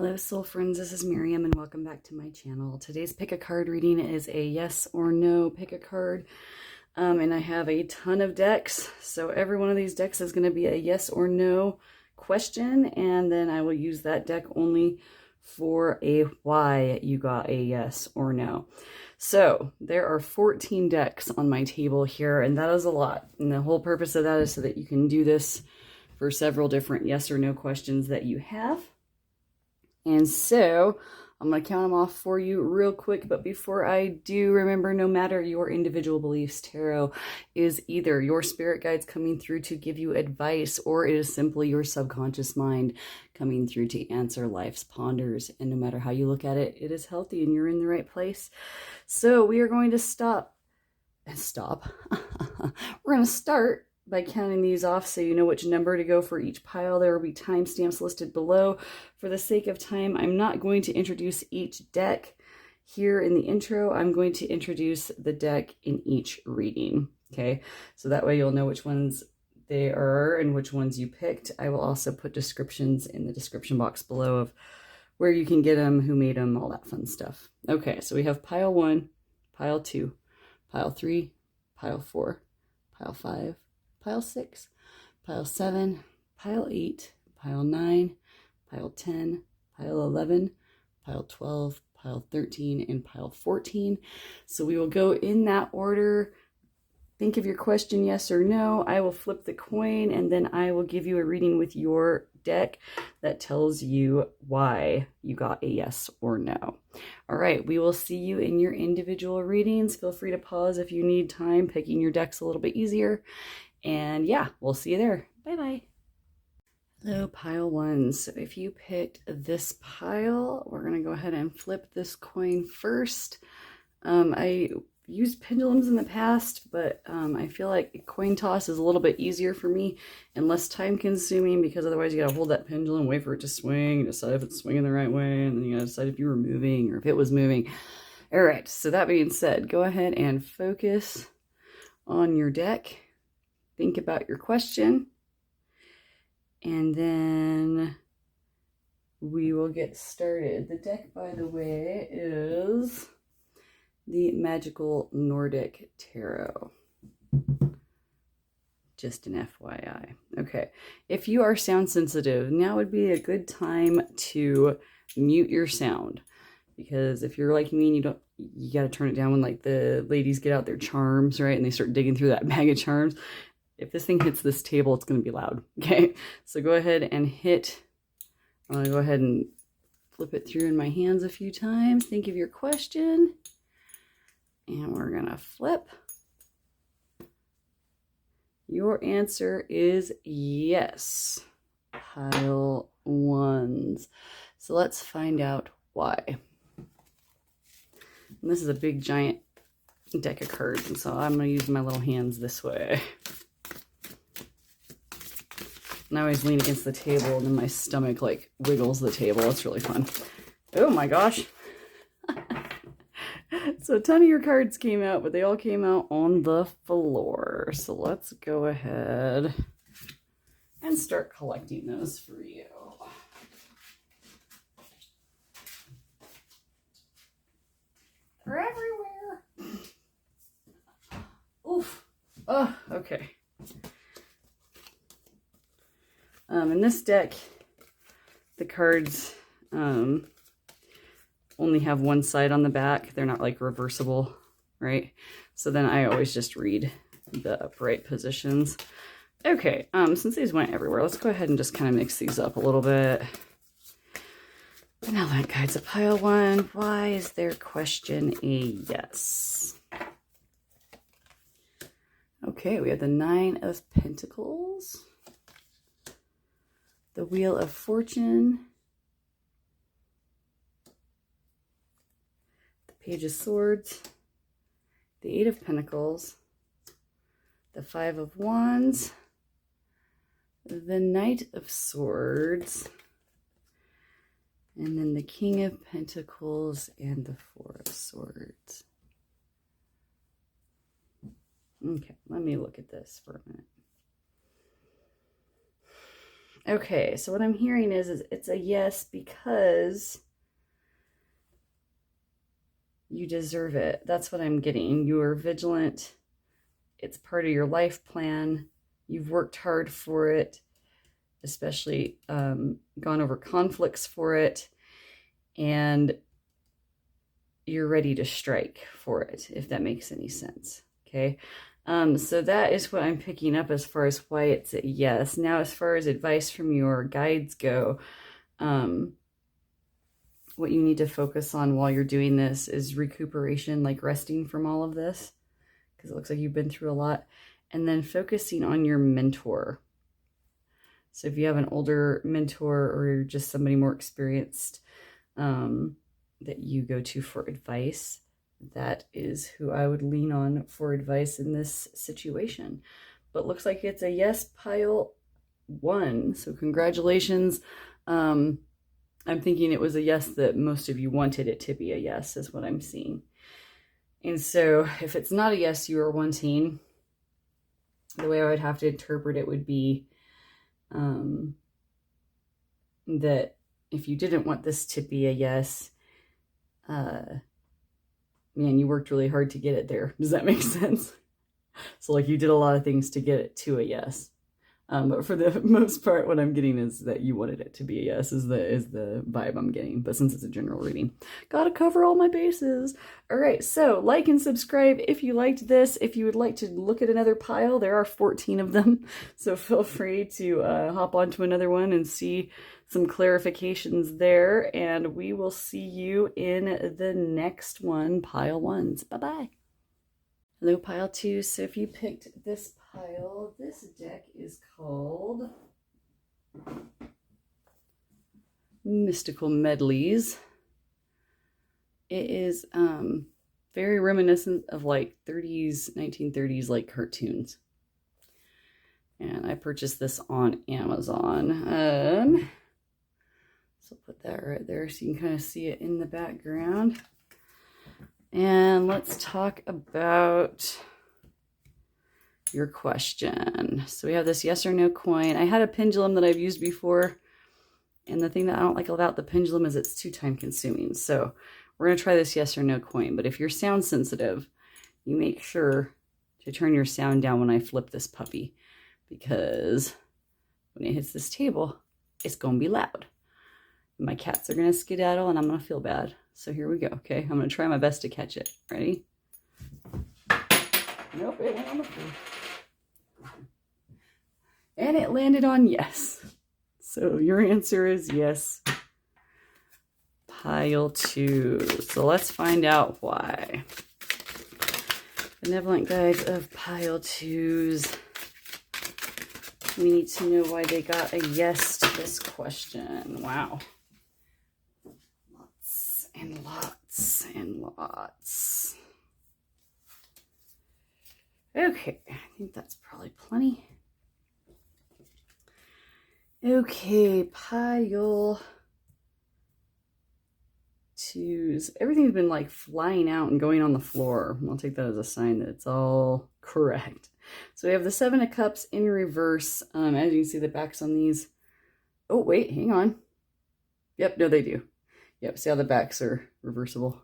Hello soul friends, this is Miriam and welcome back to my channel. Today's pick a card reading is a yes or no pick a card. And I have a ton of decks, so every one of these decks is going to be a yes or no question, and then I will use that deck only for a why you got a yes or no. So there are 14 decks on my table here, and that is a lot. And the whole purpose of that is so that you can do this for several different yes or no questions that you have. And so I'm going to count them off for you real quick. But before I do, remember, no matter your individual beliefs, tarot is either your spirit guides coming through to give you advice, or it is simply your subconscious mind coming through to answer life's ponders. And no matter how you look at it, it is healthy and you're in the right place. So we are going to stop. We're going to start by counting these off so you know which number to go for each pile. There will be timestamps listed below. For the sake of time, I'm not going to introduce each deck here in the intro. I'm going to introduce the deck in each reading, okay? So that way you'll know which ones they are and which ones you picked. I will also put descriptions in the description box below of where you can get them, who made them, all that fun stuff. Okay, so we have pile 1, pile 2, pile 3, pile 4, pile 5, pile 6, pile 7, pile 8, pile 9, pile 10, pile 11, pile 12, pile 13, and pile 14. So we will go in that order. Think of your question, yes or no. I will flip the coin, and then I will give you a reading with your deck that tells you why you got a yes or no. All right, we will see you in your individual readings. Feel free to pause if you need time picking your decks a little bit easier. And yeah, we'll see you there. Bye-bye. Hello, pile 1. So if you picked this pile, we're going to go ahead and flip this coin first. I used pendulums in the past, but I feel like a coin toss is a little bit easier for me and less time consuming, because otherwise you got to hold that pendulum, wait for it to swing, decide if it's swinging the right way, and then you got to decide if you were moving or if it was moving. All right, so that being said, go ahead and focus on your deck. Think about your question, and then we will get started. The deck, by the way, is the Magical Nordic Tarot. Just an FYI. Okay, if you are sound sensitive, now would be a good time to mute your sound, because if you're like me and you got to turn it down when like the ladies get out their charms, right, and they start digging through that bag of charms. If this thing hits this table, it's going to be loud, okay? So go ahead and I'm going to go ahead and flip it through in my hands a few times. Think of your question. And we're going to flip. Your answer is yes. Pile 1s. So let's find out why. And this is a big, giant deck of cards, and so I'm going to use my little hands this way. And I always lean against the table, and then my stomach like wiggles the table. It's really fun. Oh my gosh. So a ton of your cards came out, but they all came out on the floor. So let's go ahead and start collecting those for you. They're everywhere. Oof. Oh, okay. In this deck, the cards only have one side on the back. They're not like reversible, right? So then I always just read the upright positions. Okay, since these went everywhere, let's go ahead and just kind of mix these up a little bit. Benevolent guides of pile 1. Why is their question a yes? Okay, we have the 9 of Pentacles, the Wheel of Fortune, the Page of Swords, the 8 of Pentacles, the 5 of Wands, the Knight of Swords, and then the King of Pentacles and the 4 of Swords. Okay, let me look at this for a minute. Okay, so what I'm hearing is it's a yes because you deserve it. That's what I'm getting. You are vigilant. It's part of your life plan. You've worked hard for it, especially gone over conflicts for it, and you're ready to strike for it, if that makes any sense. Okay. So that is what I'm picking up as far as why it's a yes. Now, as far as advice from your guides go, what you need to focus on while you're doing this is recuperation, like resting from all of this, because it looks like you've been through a lot, and then focusing on your mentor. So if you have an older mentor or just somebody more experienced that you go to for advice, that is who I would lean on for advice in this situation. But looks like it's a yes, pile 1. So congratulations. I'm thinking it was a yes that most of you wanted it to be a yes, is what I'm seeing. And so if it's not a yes you are wanting, the way I would have to interpret it would be that if you didn't want this to be a yes, man, you worked really hard to get it there. Does that make sense? So like you did a lot of things to get it to a yes. But for the most part, what I'm getting is that you wanted it to be a yes, is the vibe I'm getting. But since it's a general reading, gotta cover all my bases. All right, so like and subscribe if you liked this. If you would like to look at another pile, there are 14 of them. So feel free to hop onto another one and see some clarifications there. And we will see you in the next one, pile 1s. Bye-bye. Hello, pile 2. So if you picked this pile, this deck is called Mystical Medleys. It is very reminiscent of like 1930s like cartoons. And I purchased this on Amazon. So I'll put that right there so you can kind of see it in the background. And let's talk about your question. So we have this yes or no coin. I had a pendulum that I've used before, and the thing that I don't like about the pendulum is it's too time consuming. So we're going to try this yes or no coin. But if you're sound sensitive, you make sure to turn your sound down when I flip this puppy, because when it hits this table, it's going to be loud. My cats are going to skedaddle and I'm going to feel bad. So here we go. Okay, I'm going to try my best to catch it. Ready? Nope, it went on the floor. And it landed on yes. So your answer is yes. Pile 2. So let's find out why. Benevolent guides of pile 2s. We need to know why they got a yes to this question. Wow. And lots and lots. Okay, I think that's probably plenty. Okay, pile 2s. Everything's been like flying out and going on the floor. I'll take that as a sign that it's all correct. So we have the 7 of Cups in reverse. As you can see, the backs on these. Oh, wait, hang on. Yep, no, they do. Yep, see how the backs are reversible?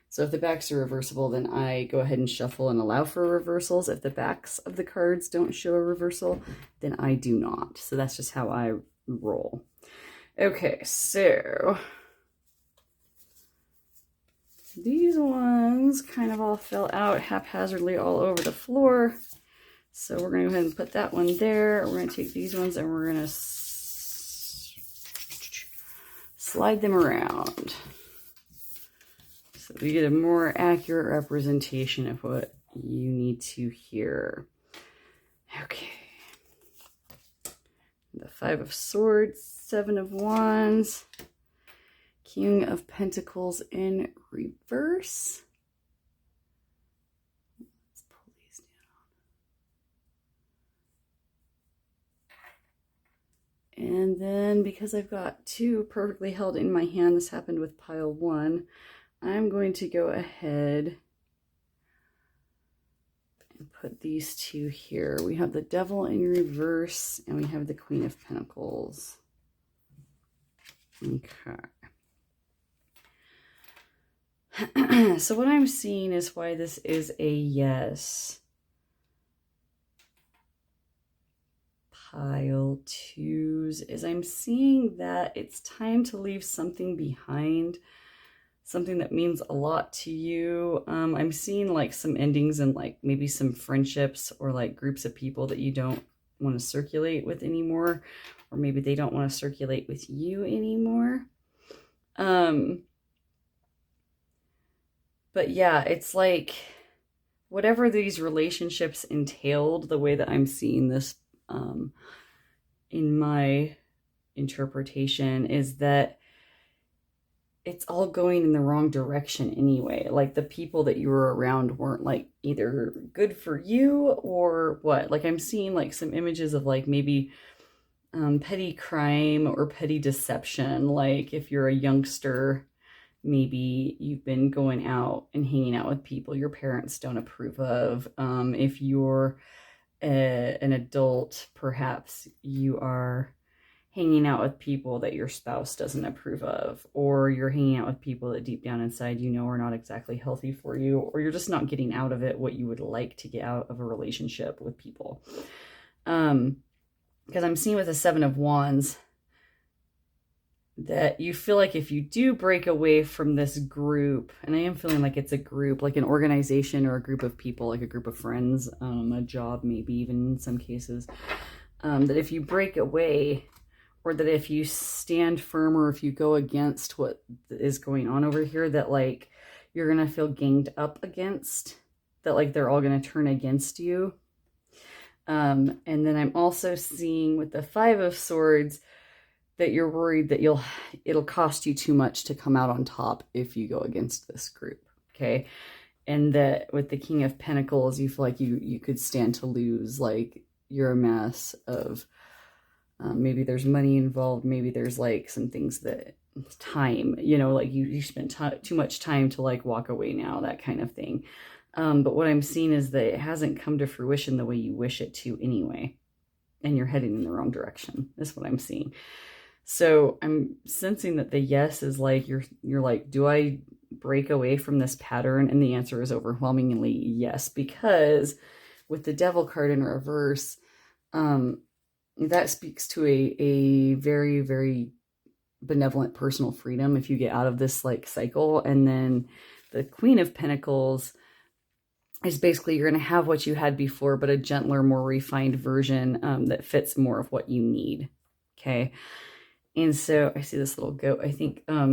So if the backs are reversible, then I go ahead and shuffle and allow for reversals. If the backs of the cards don't show a reversal, then I do not. So that's just how I roll. Okay, so these ones kind of all fell out haphazardly all over the floor. So we're going to go ahead and put that one there. We're going to take these ones and we're going to slide them around so we get a more accurate representation of what you need to hear. Okay. The 5 of Swords, 7 of Wands, King of Pentacles in reverse. Let's pull these down. And then because I've got 2 perfectly held in my hand, this happened with pile 1, I'm going to go ahead put these two here. We have the Devil in reverse and we have the Queen of Pentacles. Okay. So what I'm seeing is why this is a yes. Pile twos is I'm seeing that it's time to leave something behind, something that means a lot to you. I'm seeing like some endings and like maybe some friendships or like groups of people that you don't want to circulate with anymore, or maybe they don't want to circulate with you anymore. But yeah, it's like whatever these relationships entailed, the way that I'm seeing this in my interpretation is that it's all going in the wrong direction anyway. Like the people that you were around weren't like either good for you or what. Like I'm seeing like some images of like maybe petty crime or petty deception. Like if you're a youngster, maybe you've been going out and hanging out with people your parents don't approve of. If you're an adult, perhaps you are hanging out with people that your spouse doesn't approve of, or you're hanging out with people that deep down inside you know are not exactly healthy for you, or you're just not getting out of it what you would like to get out of a relationship with people. Because I'm seeing with the Seven of Wands that you feel like if you do break away from this group, and I am feeling like it's a group, like an organization or a group of people, like a group of friends, a job, maybe even in some cases, that if you break away, or that if you stand firm, or if you go against what is going on over here, that like you're going to feel ganged up against, that like they're all going to turn against you. And then I'm also seeing with the Five of Swords that you're worried that it'll cost you too much to come out on top if you go against this group. Okay. And that with the King of Pentacles, you feel like you could stand to lose, like you're a mess of, maybe there's money involved. Maybe there's like some things that time, you know, like you spent too much time to like walk away now, that kind of thing. But what I'm seeing is that it hasn't come to fruition the way you wish it to anyway. And you're heading in the wrong direction. That's what I'm seeing. So I'm sensing that the yes is like, you're like, do I break away from this pattern? And the answer is overwhelmingly yes, because with the Devil card in reverse, that speaks to a very, very benevolent personal freedom if you get out of this like cycle. And then the Queen of Pentacles is basically you're going to have what you had before, but a gentler, more refined version that fits more of what you need. Okay. And so I see this little goat. I think, I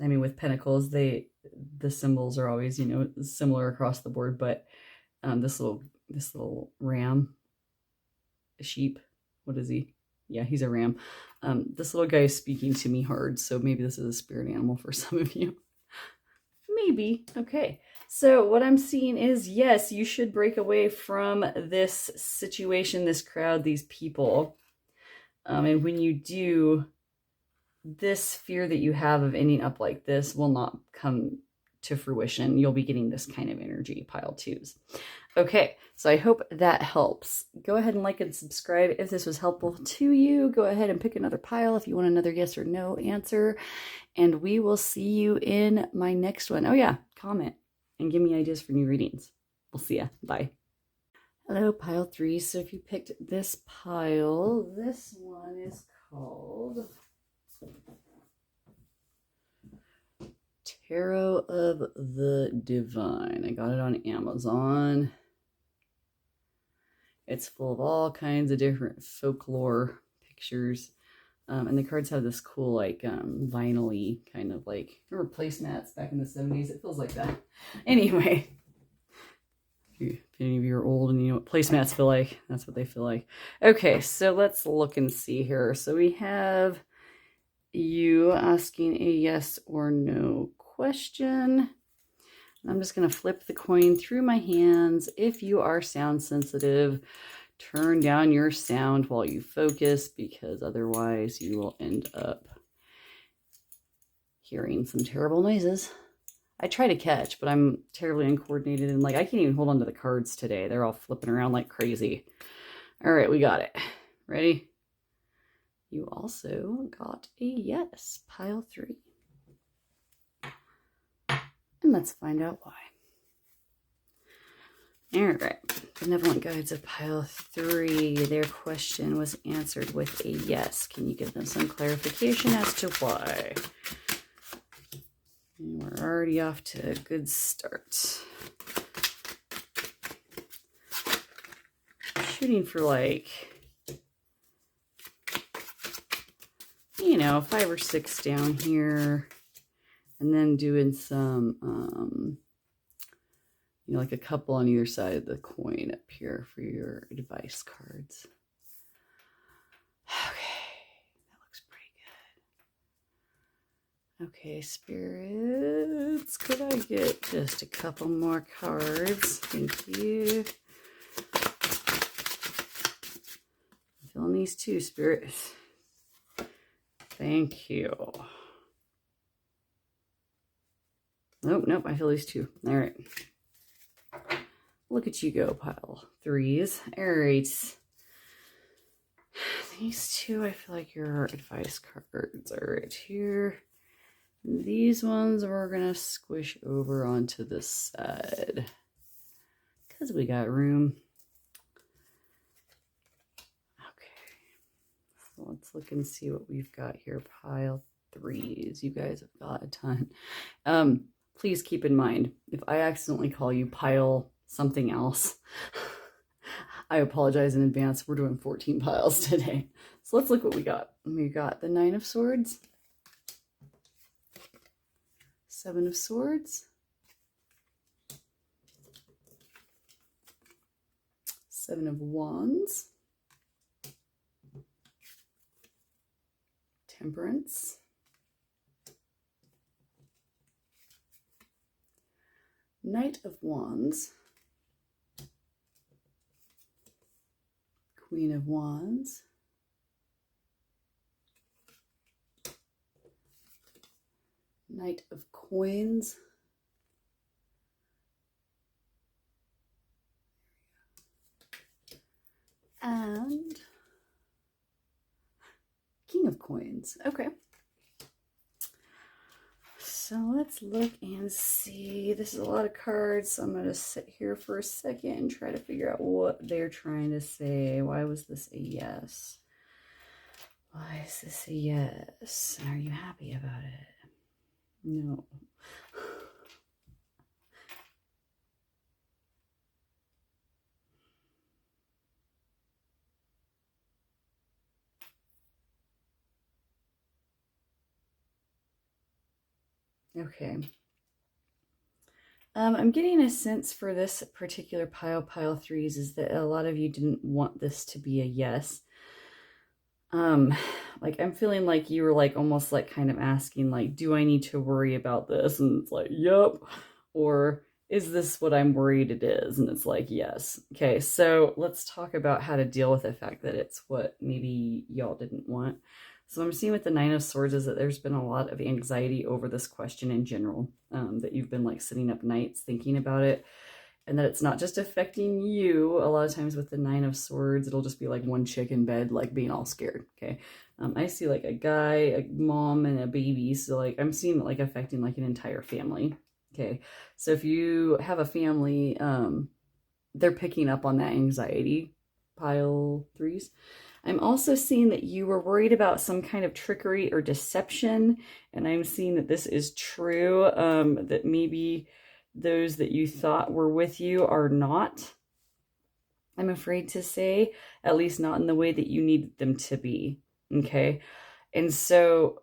mean, with Pentacles, the symbols are always, you know, similar across the board, but this little ram, a sheep, what is he? Yeah, he's a ram. This little guy is speaking to me hard, so maybe this is a spirit animal for some of you. Maybe. Okay. So what I'm seeing is, yes, you should break away from this situation, this crowd, these people. And when you do, this fear that you have of ending up like this will not come to fruition. You'll be getting this kind of energy, pile twos. Okay, so I hope that helps. Go ahead and like and subscribe if this was helpful to you. Go ahead and pick another pile if you want another yes or no answer. And we will see you in my next one. Oh yeah, comment and give me ideas for new readings. We'll see ya. Bye. Hello, pile three. So if you picked this pile, this one is called Tarot of the Divine. I got it on Amazon. It's full of all kinds of different folklore pictures. And the cards have this cool, like, vinyl-y kind of like, remember placemats back in the 70s? It feels like that. Anyway, if any of you are old and you know what placemats feel like, that's what they feel like. Okay, so let's look and see here. So we have you asking a yes or no question. I'm just going to flip the coin through my hands. If you are sound sensitive, turn down your sound while you focus, because otherwise you will end up hearing some terrible noises. I try to catch, but I'm terribly uncoordinated and like I can't even hold on to the cards today. They're all flipping around like crazy. All right, we got it. Ready? You also got a yes, pile 3. And let's find out why. All right, Benevolent Guides of pile 3. Their question was answered with a yes. Can you give them some clarification as to why? And we're already off to a good start. Shooting for like, you know, 5 or 6 down here. And then doing some, you know, like a couple on either side of the coin up here for your advice cards. Okay, that looks pretty good. Okay, spirits, could I get just a couple more cards? Thank you. I'm feeling these too, spirits. Thank you. Nope, I feel these too. All right. Look at you go, pile 3s. All right. These two, I feel like your advice cards are right here. These ones we're going to squish over onto this side because we got room. Okay. So let's look and see what we've got here. Pile 3s. You guys have got a ton. Please keep in mind, if I accidentally call you pile something else, I apologize in advance. We're doing 14 piles today. So let's look what we got. We got the 9 of Swords, 7 of Swords, 7 of Wands, Temperance, Knight of Wands, Queen of Wands, Knight of Coins, and King of Coins. Okay. So let's look and see. This is a lot of cards, so I'm going to sit here for a second and try to figure out what they're trying to say. Why was this a yes? Why is this a yes? Are you happy about it? No. Okay. I'm getting a sense for this particular pile 3s is that a lot of you didn't want this to be a yes. Like I'm feeling like you were like almost like kind of asking like, do I need to worry about this? And it's like, yep. Or is this what I'm worried it is? And it's like, yes. Okay, so let's talk about how to deal with the fact that it's what maybe y'all didn't want. So I'm seeing with the 9 of Swords is that there's been a lot of anxiety over this question in general, that you've been like sitting up nights thinking about it, and that it's not just affecting you. A lot of times with the 9 of Swords, it'll just be like one chick in bed, like being all scared. Okay. I see like a guy, a mom, and a baby. So like I'm seeing it like affecting like an entire family. Okay. So if you have a family, they're picking up on that anxiety, pile 3s. I'm also seeing that you were worried about some kind of trickery or deception, and I'm seeing that this is true, that maybe those that you thought were with you are not, I'm afraid to say, at least not in the way that you needed them to be, okay? And so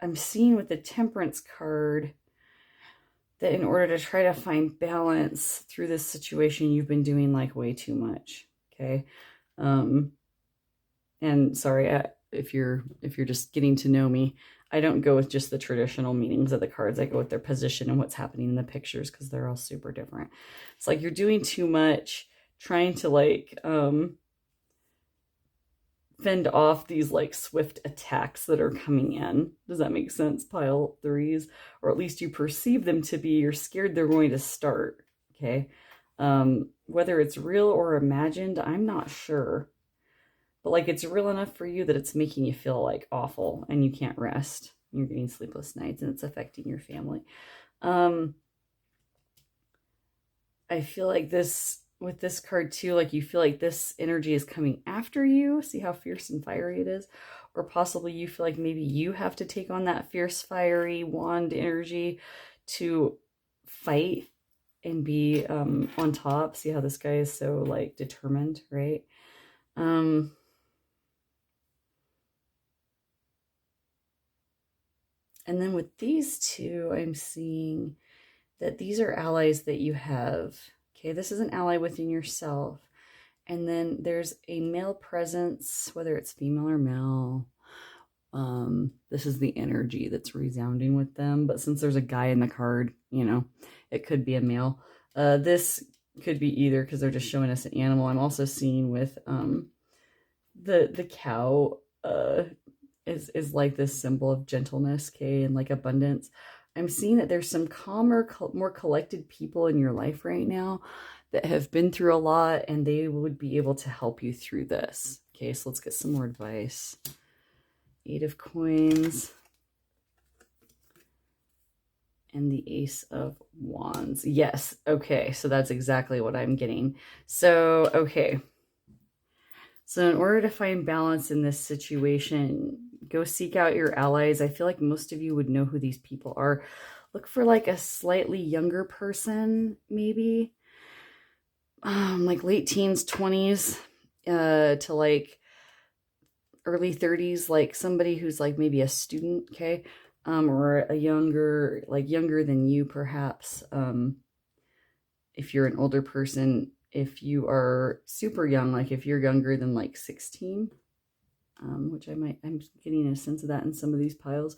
I'm seeing with the Temperance card that in order to try to find balance through this situation, you've been doing like way too much. Okay. And sorry, if you're just getting to know me, I don't go with just the traditional meanings of the cards. I go with their position and what's happening in the pictures because they're all super different. It's like you're doing too much, trying to like, fend off these like swift attacks that are coming in. Does that make sense, pile threes? Or at least you perceive them to be. You're scared they're going to start, okay? Whether it's real or imagined, I'm not sure. But like it's real enough for you that it's making you feel like awful and you can't rest. You're getting sleepless nights and it's affecting your family. I feel like this, with this card too, like you feel like this energy is coming after you. See how fierce and fiery it is? Or possibly you feel like maybe you have to take on that fierce, fiery wand energy to fight and be on top. See how this guy is so like determined, right? And then with these two, I'm seeing that these are allies that you have. Okay, this is an ally within yourself. And then there's a male presence, whether it's female or male. This is the energy that's resounding with them. But since there's a guy in the card, you know, it could be a male. This could be either because they're just showing us an animal. I'm also seeing with the cow is like this symbol of gentleness, okay, and like abundance. I'm seeing that there's some calmer, more collected people in your life right now that have been through a lot, and they would be able to help you through this. Okay, so let's get some more advice. 8 of Coins and the Ace of Wands. Yes, okay, so that's exactly what I'm getting. So, okay. So in order to find balance in this situation, go seek out your allies. I feel like most of you would know who these people are. Look for like a slightly younger person, maybe. Like late teens, 20s, to like early 30s, like somebody who's like maybe a student, okay? Or a younger, like younger than you, perhaps. If you're an older person, if you are super young, like if you're younger than like 16, which I'm getting a sense of that in some of these piles,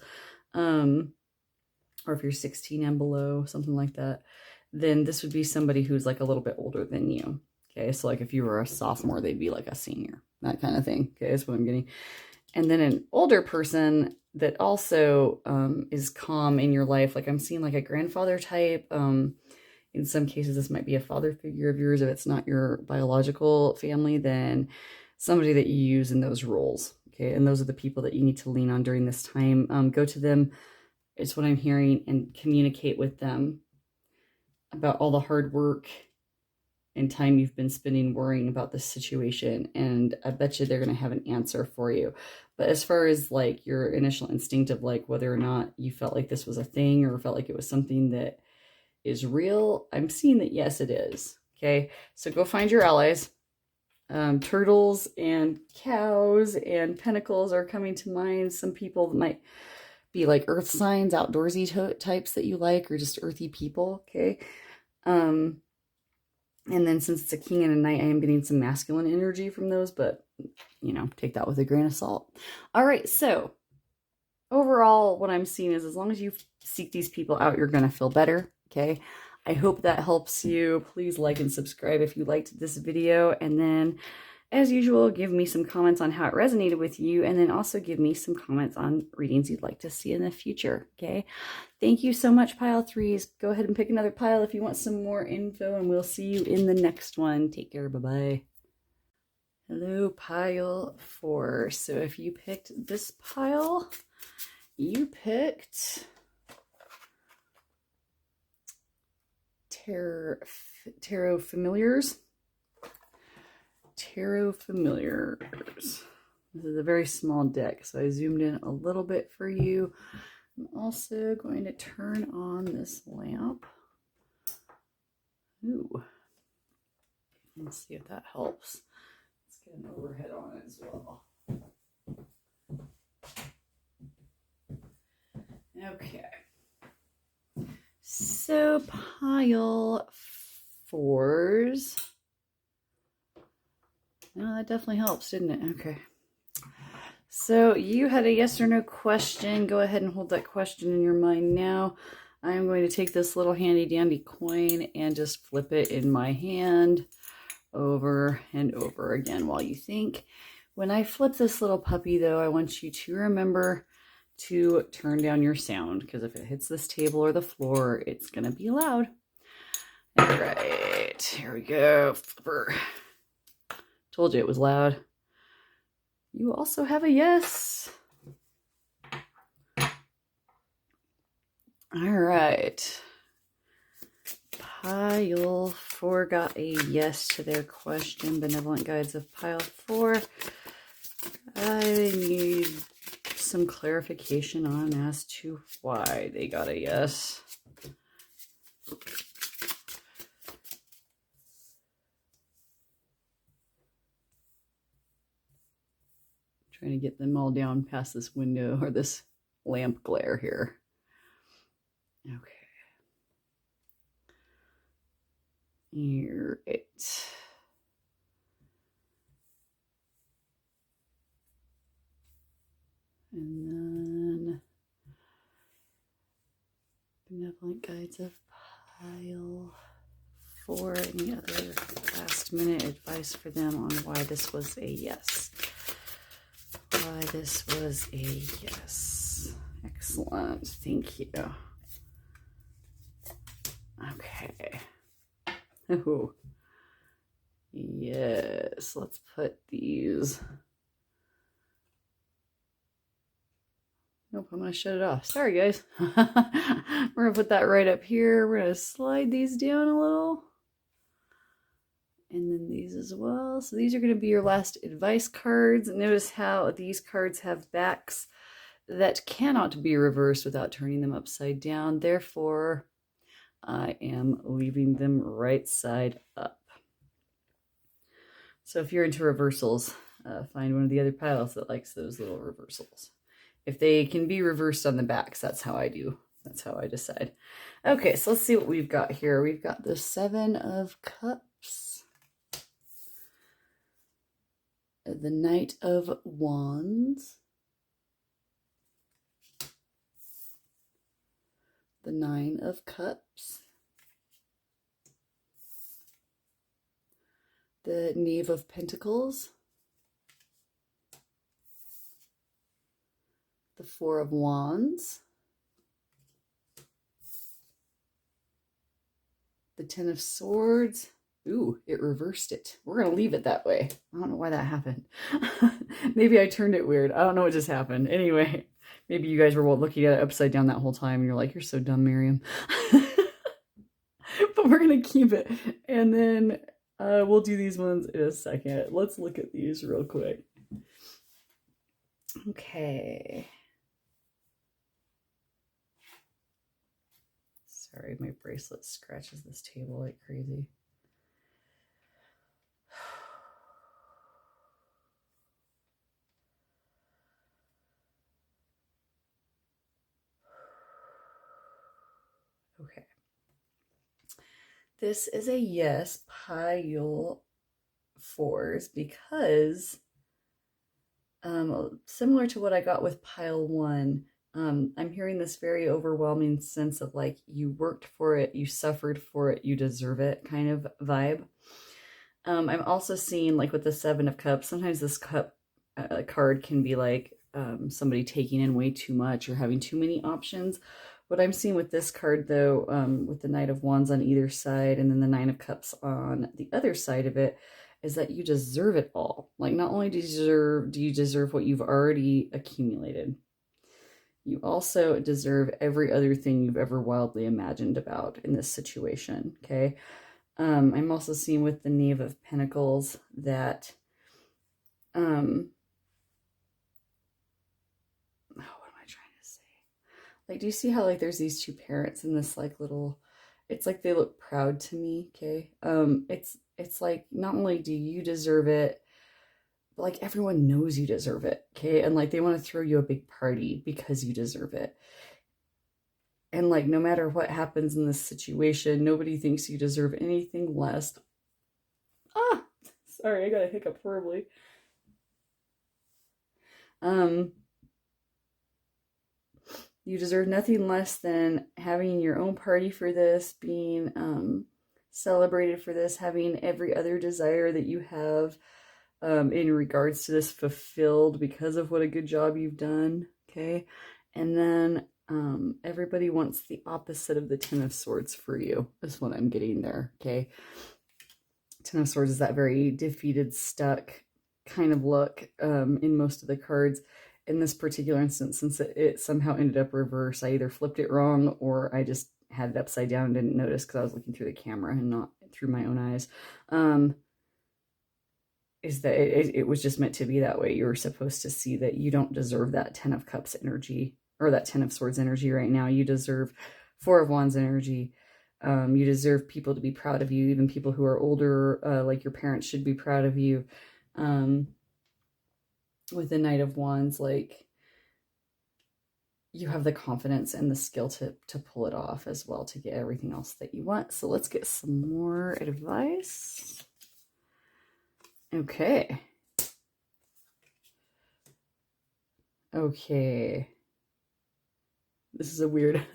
or if you're 16 and below, something like that, then this would be somebody who's like a little bit older than you. Okay, so like if you were a sophomore, they'd be like a senior, that kind of thing. Okay, that's what I'm getting. And then an older person that also is calm in your life, like I'm seeing like a grandfather type. In some cases, this might be a father figure of yours. If it's not your biological family, then somebody that you use in those roles. Okay, and those are the people that you need to lean on during this time. Go to them, it's what I'm hearing, and communicate with them about all the hard work and time you've been spending worrying about this situation. And I bet you they're going to have an answer for you. But as far as like your initial instinct of like whether or not you felt like this was a thing or felt like it was something that is real, I'm seeing that yes, it is. Okay, so go find your allies. Turtles and cows and pentacles are coming to mind. Some people might be like earth signs, outdoorsy types that you like, or just earthy people. Okay. And then since it's a king and a knight, I am getting some masculine energy from those, but you know, take that with a grain of salt. All right, so overall, what I'm seeing is as long as you seek these people out, you're going to feel better. Okay. I hope that helps you. Please like and subscribe if you liked this video. And then, as usual, give me some comments on how it resonated with you. And then also give me some comments on readings you'd like to see in the future. Okay. Thank you so much, pile threes. Go ahead and pick another pile if you want some more info, and we'll see you in the next one. Take care. Bye-bye. Hello, pile 4. So if you picked this pile, you picked Tarot Familiars. Tarot Familiars. This is a very small deck, so I zoomed in a little bit for you. I'm also going to turn on this lamp. Ooh. Let's see if that helps. Let's get an overhead on it as well. Okay. So pile 4s. No, that definitely helps, didn't it? Okay. So you had a yes or no question. Go ahead and hold that question in your mind now. I'm going to take this little handy dandy coin and just flip it in my hand over and over again while you think. When I flip this little puppy, though, I want you to remember to turn down your sound, because if it hits this table or the floor, it's going to be loud. All right, here we go. Flipper. Told you it was loud. You also have a yes. All right. Pile 4 got a yes to their question. Benevolent Guides of Pile 4. I need some clarification on as to why they got a yes. Trying to get them all down past this window or this lamp glare here. Okay. Here it. And then Benevolent Guides of Pile 4. Any other last minute advice for them on why this was a yes? Why this was a yes. Excellent. Thank you. Okay. Oh. Yes. Let's put these. Nope, I'm going to shut it off. Sorry, guys. We're going to put that right up here. We're going to slide these down a little. And then these as well. So these are going to be your last advice cards. Notice how these cards have backs that cannot be reversed without turning them upside down. Therefore, I am leaving them right side up. So if you're into reversals, find one of the other piles that likes those little reversals. If they can be reversed on the backs, that's how I do. That's how I decide. Okay, so let's see what we've got here. We've got the 7 of Cups. The Knight of Wands. The 9 of Cups. The Knave of Pentacles. The 4 of Wands. The 10 of Swords. Ooh, it reversed it. We're going to leave it that way. I don't know why that happened. Maybe I turned it weird. I don't know what just happened. Anyway, maybe you guys were looking at it upside down that whole time and you're like, you're so dumb, Miriam. But we're going to keep it. And then we'll do these ones in a second. Let's look at these real quick. Okay. Sorry, my bracelet scratches this table like crazy. Okay. This is a yes, pile 4s, because similar to what I got with pile 1, I'm hearing this very overwhelming sense of like, you worked for it, you suffered for it, you deserve it kind of vibe. I'm also seeing, like with the 7 of Cups, sometimes this cup card can be like somebody taking in way too much or having too many options. What I'm seeing with this card, though, with the Knight of Wands on either side and then the 9 of Cups on the other side of it, is that you deserve it all. Like, not only do you deserve what you've already accumulated, you also deserve every other thing you've ever wildly imagined about in this situation, okay? I'm also seeing with the Knave of Pentacles that, what am I trying to say? Like, do you see how, like, there's these two parents in this, like, little, it's like they look proud to me, okay? It's like, not only do you deserve it, but, like, everyone knows you deserve it, okay? And, like, they want to throw you a big party because you deserve it. And, like, no matter what happens in this situation, nobody thinks you deserve anything less. Ah, sorry, I got a hiccup horribly. You deserve nothing less than having your own party for this, being celebrated for this, having every other desire that you have in regards to this, fulfilled because of what a good job you've done. Okay. And then everybody wants the opposite of the Ten of Swords for you, is what I'm getting there. Okay. Ten of Swords is that very defeated, stuck kind of look in most of the cards. In this particular instance, since it somehow ended up reverse, I either flipped it wrong or I just had it upside down and didn't notice because I was looking through the camera and not through my own eyes. Is that it was just meant to be that way. You were supposed to see that you don't deserve that Ten of Cups energy or that Ten of Swords energy right now. You deserve Four of Wands energy. You deserve people to be proud of you, even people who are older, like your parents should be proud of you. With the Knight of Wands, like, you have the confidence and the skill to pull it off as well, to get everything else that you want. So let's get some more advice. Okay. Okay. This is a weird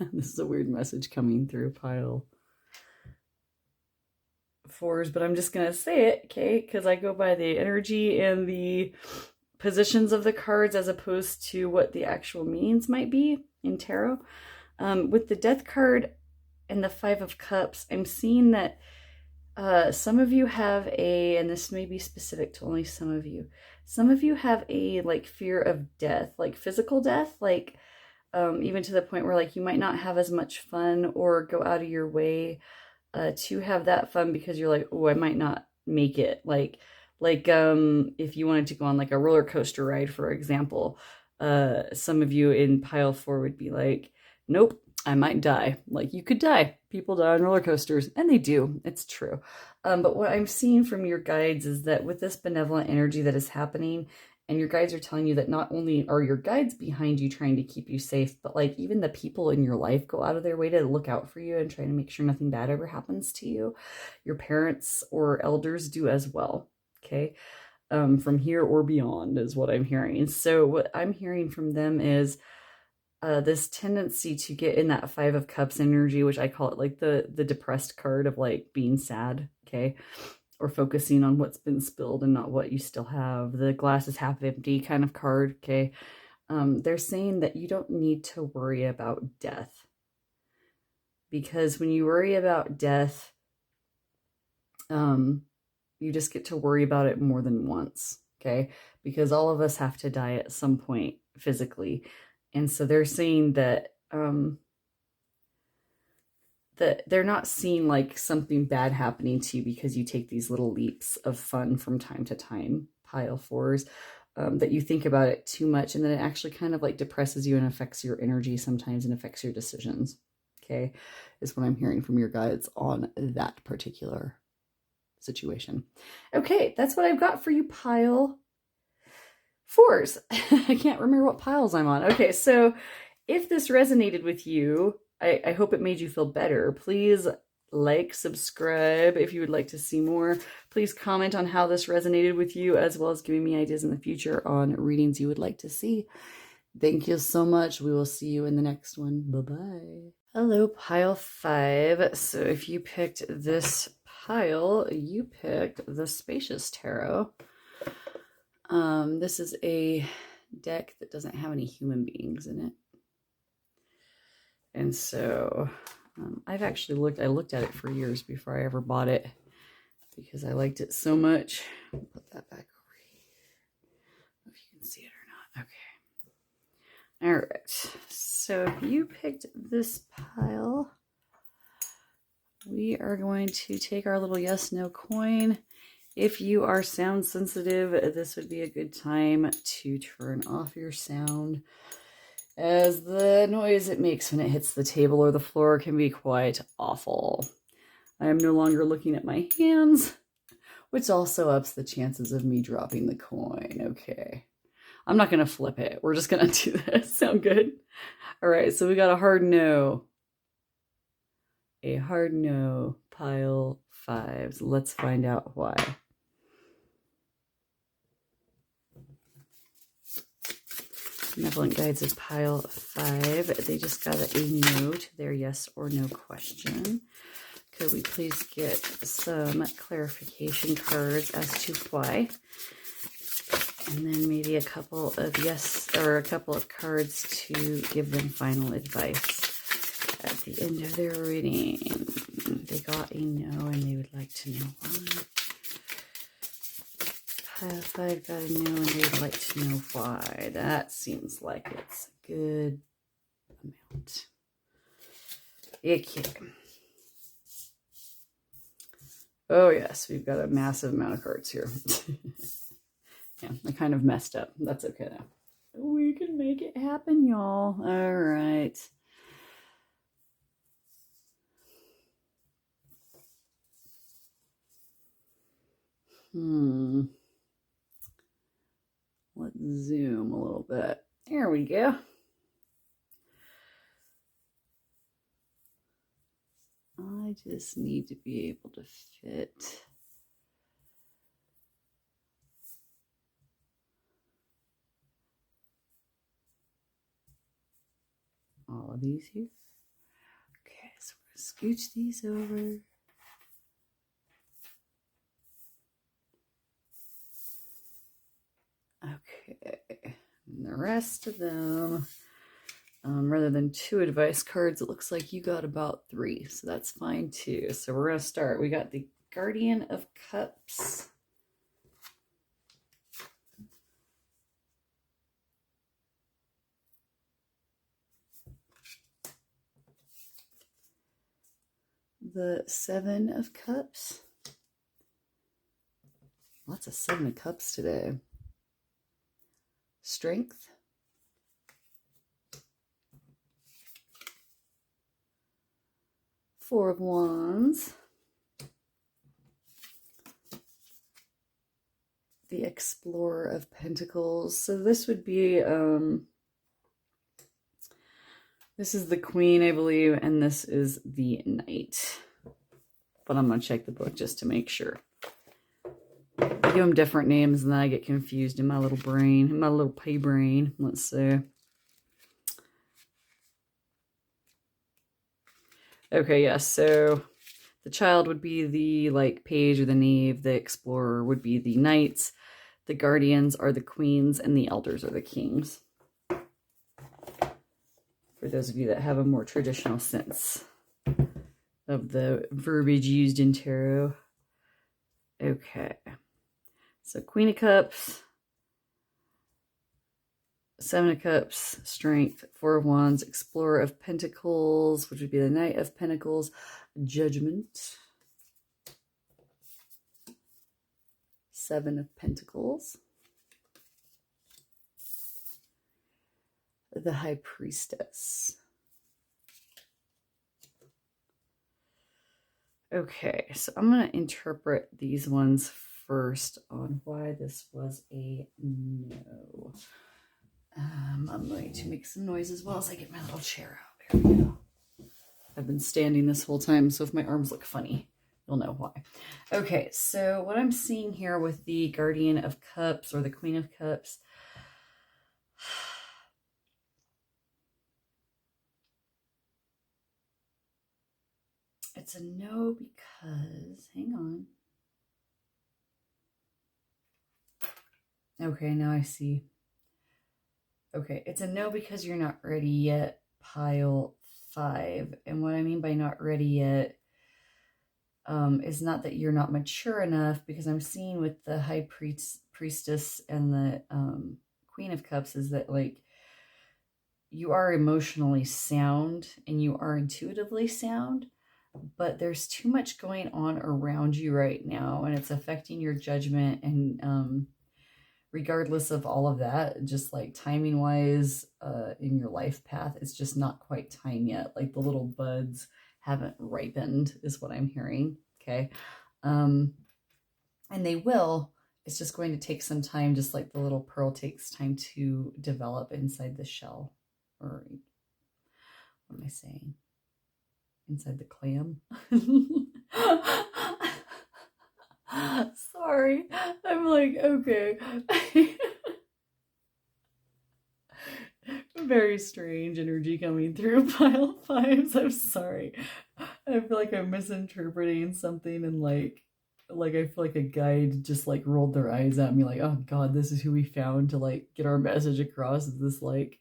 message coming through, pile fours, but I'm just gonna say it, okay? Because I go by the energy and the positions of the cards as opposed to what the actual meanings might be in tarot. With the Death card and the Five of Cups, I'm seeing that some of you have and this may be specific to only some of you have a like fear of death, like physical death, like even to the point where like you might not have as much fun or go out of your way to have that fun because you're like, oh, I might not make it. Like if you wanted to go on like a roller coaster ride, for example, some of you in pile 4 would be like, nope, I might die. Like, you could die. People die on roller coasters, and they do. It's true. But what I'm seeing from your guides is that with this benevolent energy that is happening, and your guides are telling you that not only are your guides behind you trying to keep you safe, but like even the people in your life go out of their way to look out for you and try to make sure nothing bad ever happens to you. Your parents or elders do as well. Okay. From here or beyond is what I'm hearing. So what I'm hearing from them is this tendency to get in that Five of Cups energy, which I call it like the depressed card of like being sad, okay, or focusing on what's been spilled and not what you still have. The glass is half empty kind of card, okay. They're saying that you don't need to worry about death, because when you worry about death, you just get to worry about it more than once, okay? Because all of us have to die at some point physically. And so they're saying that that they're not seeing like something bad happening to you because you take these little leaps of fun from time to time, pile 4s, that you think about it too much, and then it actually kind of like depresses you and affects your energy sometimes and affects your decisions, okay? Is what I'm hearing from your guides on that particular situation. Okay, that's what I've got for you, pile 4s. I can't remember what piles I'm on. Okay, so if this resonated with you, I hope it made you feel better. Please like, subscribe if you would like to see more. Please comment on how this resonated with you, as well as giving me ideas in the future on readings you would like to see. Thank you so much. We will see you in the next one. Bye-bye. Hello, pile 5. So if you picked this pile, you picked the Spacious Tarot. This is a deck that doesn't have any human beings in it. And so I've actually looked at it for years before I ever bought it because I liked it so much. I'll put that back over here. If you can see it or not. Okay. All right. So if you picked this pile, we are going to take our little yes, no coin. If you are sound sensitive, this would be a good time to turn off your sound, as the noise it makes when it hits the table or the floor can be quite awful. I am no longer looking at my hands, which also ups the chances of me dropping the coin. Okay. I'm not going to flip it. We're just going to do this. Sound good? All right, so we got a hard no. A hard no, pile 5s. Let's find out why. Benevolent Guides of pile 5. They just got a no to their yes or no question. Could we please get some clarification cards as to why? And then maybe a couple of a couple of cards to give them final advice at the end of their reading. They got a no and they would like to know why. Pile 5 got a no and they'd like to know why. That seems like it's a good amount. Okay. Oh yes, we've got a massive amount of cards here. Yeah, I kind of messed up. That's okay though. We can make it happen, y'all. All right. Let's zoom a little bit. There we go. I just need to be able to fit all of these here. Okay, so we're going to scooch these over. Okay, and the rest of them, rather than 2 advice cards, it looks like you got about 3, so that's fine too. So we're going to start. We got the Guardian of Cups. The 7 of Cups. Lots of 7 of Cups today. Strength. Four of Wands. The Explorer of Pentacles. So this would be, this is the Queen, I believe, and this is the Knight. But I'm going to check the book just to make sure. I give them different names and then I get confused in my little brain, in my little pea brain. Let's see. Okay, yes, so the Child would be the like page or the knave, the Explorer would be the knights, the guardians are the queens, and the elders are the kings. For those of you that have a more traditional sense of the verbiage used in tarot. Okay, so Queen of Cups, 7 of Cups, Strength, 4 of Wands, Explorer of Pentacles, which would be the Knight of Pentacles, Judgment, 7 of Pentacles, the High Priestess. Okay, so I'm going to interpret these ones first on why this was a no. I'm going to make some noise as well as I get my little chair out. There we go. I've been standing this whole time, so if my arms look funny, you'll know why. Okay, so what I'm seeing here with the Guardian of Cups or the Queen of Cups, it's a no because, hang on. Okay, now I see. Okay, it's a no because you're not ready yet, pile 5. And what I mean by not ready yet is not that you're not mature enough, because I'm seeing with the High Priestess and the Queen of Cups is that like you are emotionally sound and you are intuitively sound, but there's too much going on around you right now and it's affecting your judgment. And regardless of all of that, just like timing wise in your life path, it's just not quite time yet. Like the little buds haven't ripened is what I'm hearing. Okay. And they will. It's just going to take some time, just like the little pearl takes time to develop inside the shell. Or what am I saying? Inside the clam. Sorry. I'm like, okay. Very strange energy coming through pile 5s. I'm sorry. I feel like I'm misinterpreting something and like like I feel like a guide just like rolled their eyes at me like, oh God, this is who we found to like get our message across. Is this like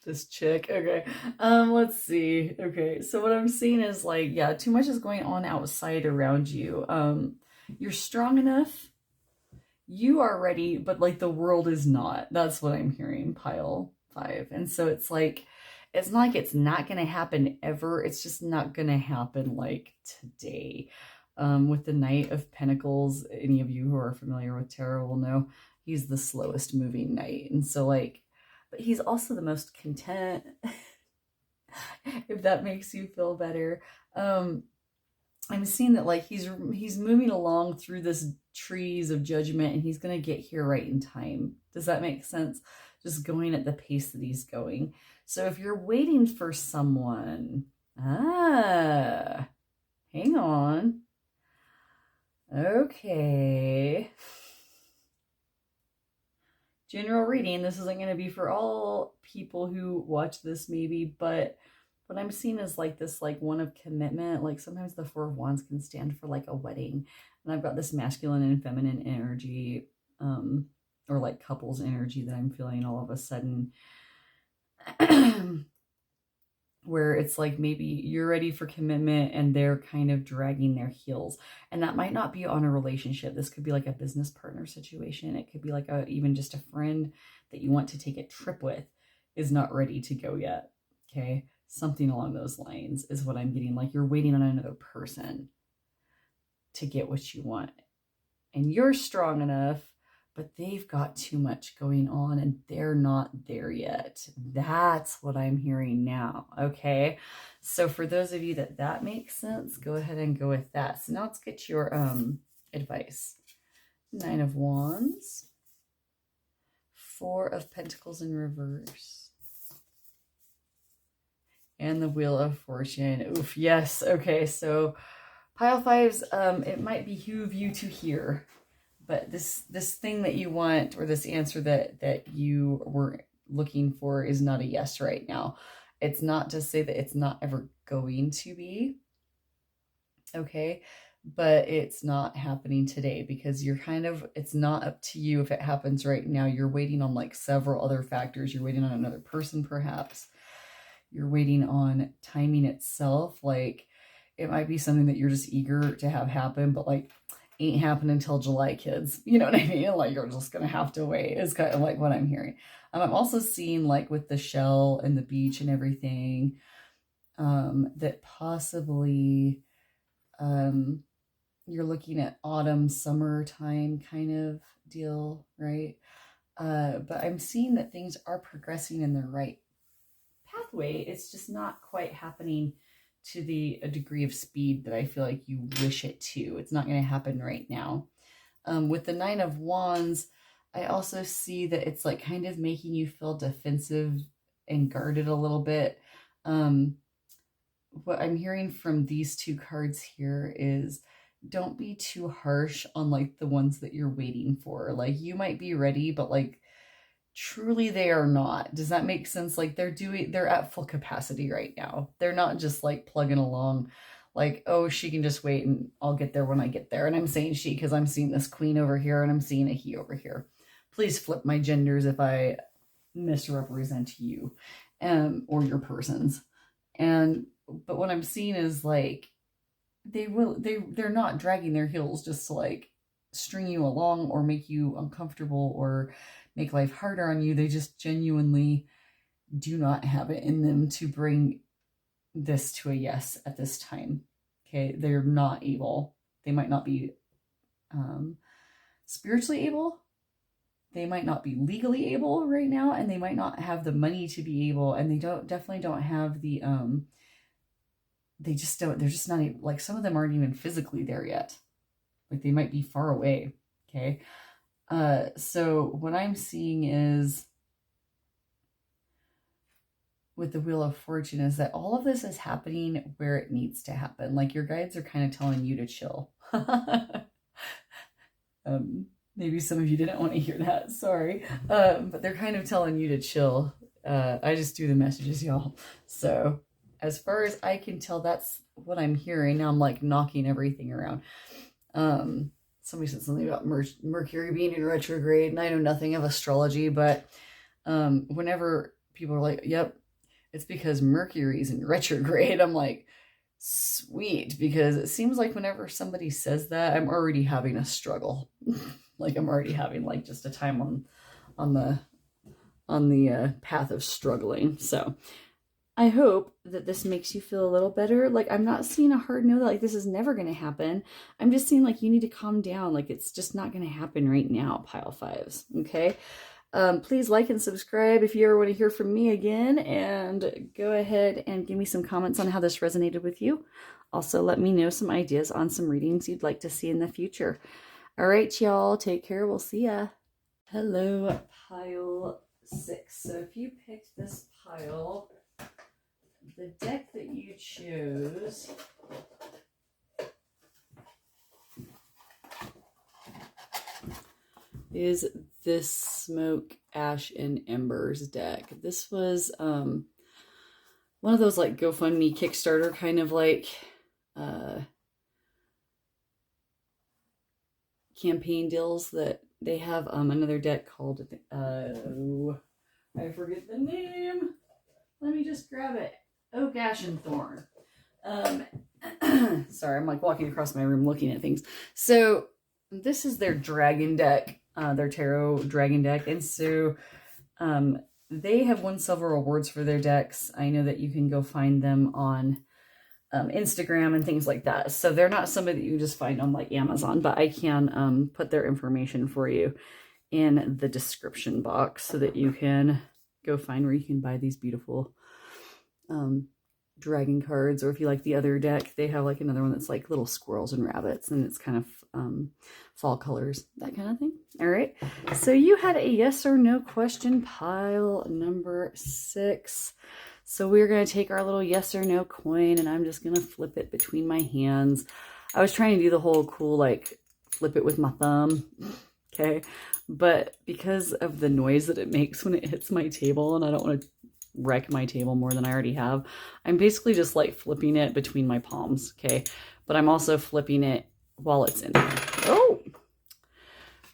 this chick? Okay. Let's see. Okay. So what I'm seeing is like, yeah, too much is going on outside around you. You're strong enough. You are ready, but like the world is not. That's what I'm hearing, pile 5. And so it's not like it's not going to happen ever. It's just not going to happen like today. With the Knight of Pentacles, any of you who are familiar with tarot will know he's the slowest moving knight. And so like, but he's also the most content, if that makes you feel better. I'm seeing that like he's moving along through this trees of judgment, and he's going to get here right in time. Does that make sense? Just going at the pace that he's going. So if you're waiting for someone, hang on. Okay. General reading. This isn't going to be for all people who watch this maybe, but what I'm seeing is like this like one of commitment. Like sometimes the 4 of Wands can stand for like a wedding. And I've got this masculine and feminine energy, or like couples energy that I'm feeling all of a sudden. Where it's like maybe you're ready for commitment and they're kind of dragging their heels. And that might not be on a relationship. This could be like a business partner situation. It could be like even just a friend that you want to take a trip with is not ready to go yet. Okay. Something along those lines is what I'm getting. Like you're waiting on another person to get what you want. And you're strong enough, but they've got too much going on and they're not there yet. That's what I'm hearing now. Okay. So for those of you that makes sense, go ahead and go with that. So now let's get your advice. 9 of Wands, 4 of Pentacles in reverse, and the Wheel of Fortune. Oof. Yes. Okay. So pile 5s, it might behoove you to hear. But this thing that you want, or this answer that you were looking for, is not a yes right now. It's not to say that it's not ever going to be, okay? But it's not happening today because you're it's not up to you if it happens right now. You're waiting on like several other factors. You're waiting on another person perhaps. You're waiting on timing itself. Like it might be something that you're just eager to have happen, but like ain't happening until July, kids. You know what I mean? Like you're just gonna have to wait. It's kind of like what I'm hearing. I'm also seeing like with the shell and the beach and everything, that possibly you're looking at autumn, summertime kind of deal, right? But I'm seeing that things are progressing in the right pathway. It's just not quite happening to a degree of speed that I feel like you wish it to. It's not going to happen right now. With the 9 of Wands, I also see that it's like kind of making you feel defensive and guarded a little bit. What I'm hearing from these 2 cards here is don't be too harsh on like the ones that you're waiting for. Like you might be ready, but like truly they are not. Does that make sense? Like they're at full capacity right now. They're not just like plugging along like, oh, she can just wait and I'll get there when I get there. And I'm saying she because I'm seeing this queen over here and I'm seeing a he over here. Please flip my genders if I misrepresent you or your persons. But what I'm seeing is like they're not dragging their heels just to like string you along or make you uncomfortable or make life harder on you. They just genuinely do not have it in them to bring this to a yes at this time. Okay. They're not able. They might not be spiritually able. They might not be legally able right now, and they might not have the money to be able, and they definitely don't have the, they're just not, like some of them aren't even physically there yet. Like they might be far away. Okay. So what I'm seeing is with the Wheel of Fortune is that all of this is happening where it needs to happen. Like your guides are kind of telling you to chill. Maybe some of you didn't want to hear that. Sorry. But they're kind of telling you to chill. I just do the messages, y'all. So as far as I can tell, that's what I'm hearing. Now I'm like knocking everything around. Somebody said something about Mercury being in retrograde, and I know nothing of astrology, but whenever people are like, yep, it's because Mercury's in retrograde, I'm like, sweet, because it seems like whenever somebody says that, I'm already having a struggle. Like I'm already having like just a time on the path of struggling. So I hope that this makes you feel a little better. Like I'm not seeing a hard no that like this is never going to happen. I'm just seeing like you need to calm down. Like it's just not going to happen right now, pile fives. Okay. Please like and subscribe if you ever want to hear from me again, and go ahead and give me some comments on how this resonated with you. Also, let me know some ideas on some readings you'd like to see in the future. All right, y'all, take care. We'll see ya. Hello, pile 6. So if you picked this pile, the deck that you chose is this Smoke, Ash, and Embers deck. This was one of those like GoFundMe Kickstarter kind of like campaign deals that they have. Another deck called I forget the name. Let me just grab it. Oak, Ash, and Thorn. Sorry, I'm like walking across my room looking at things. So this is their dragon deck, their tarot dragon deck. And so they have won several awards for their decks. I know that you can go find them on Instagram and things like that. So they're not somebody that you just find on like Amazon, but I can put their information for you in the description box so that you can go find where you can buy these beautiful dragon cards. Or if you like the other deck, they have like another one that's like little squirrels and rabbits, and it's kind of fall colors, that kind of thing. All right, so you had a yes or no question, pile number 6. So we're going to take our little yes or no coin, and I'm just going to flip it between my hands. I was trying to do the whole cool like flip it with my thumb, okay, but because of the noise that it makes when it hits my table, and I don't want to wreck my table more than I already have, I'm basically just like flipping it between my palms, okay? But I'm also flipping it while it's in there. Oh!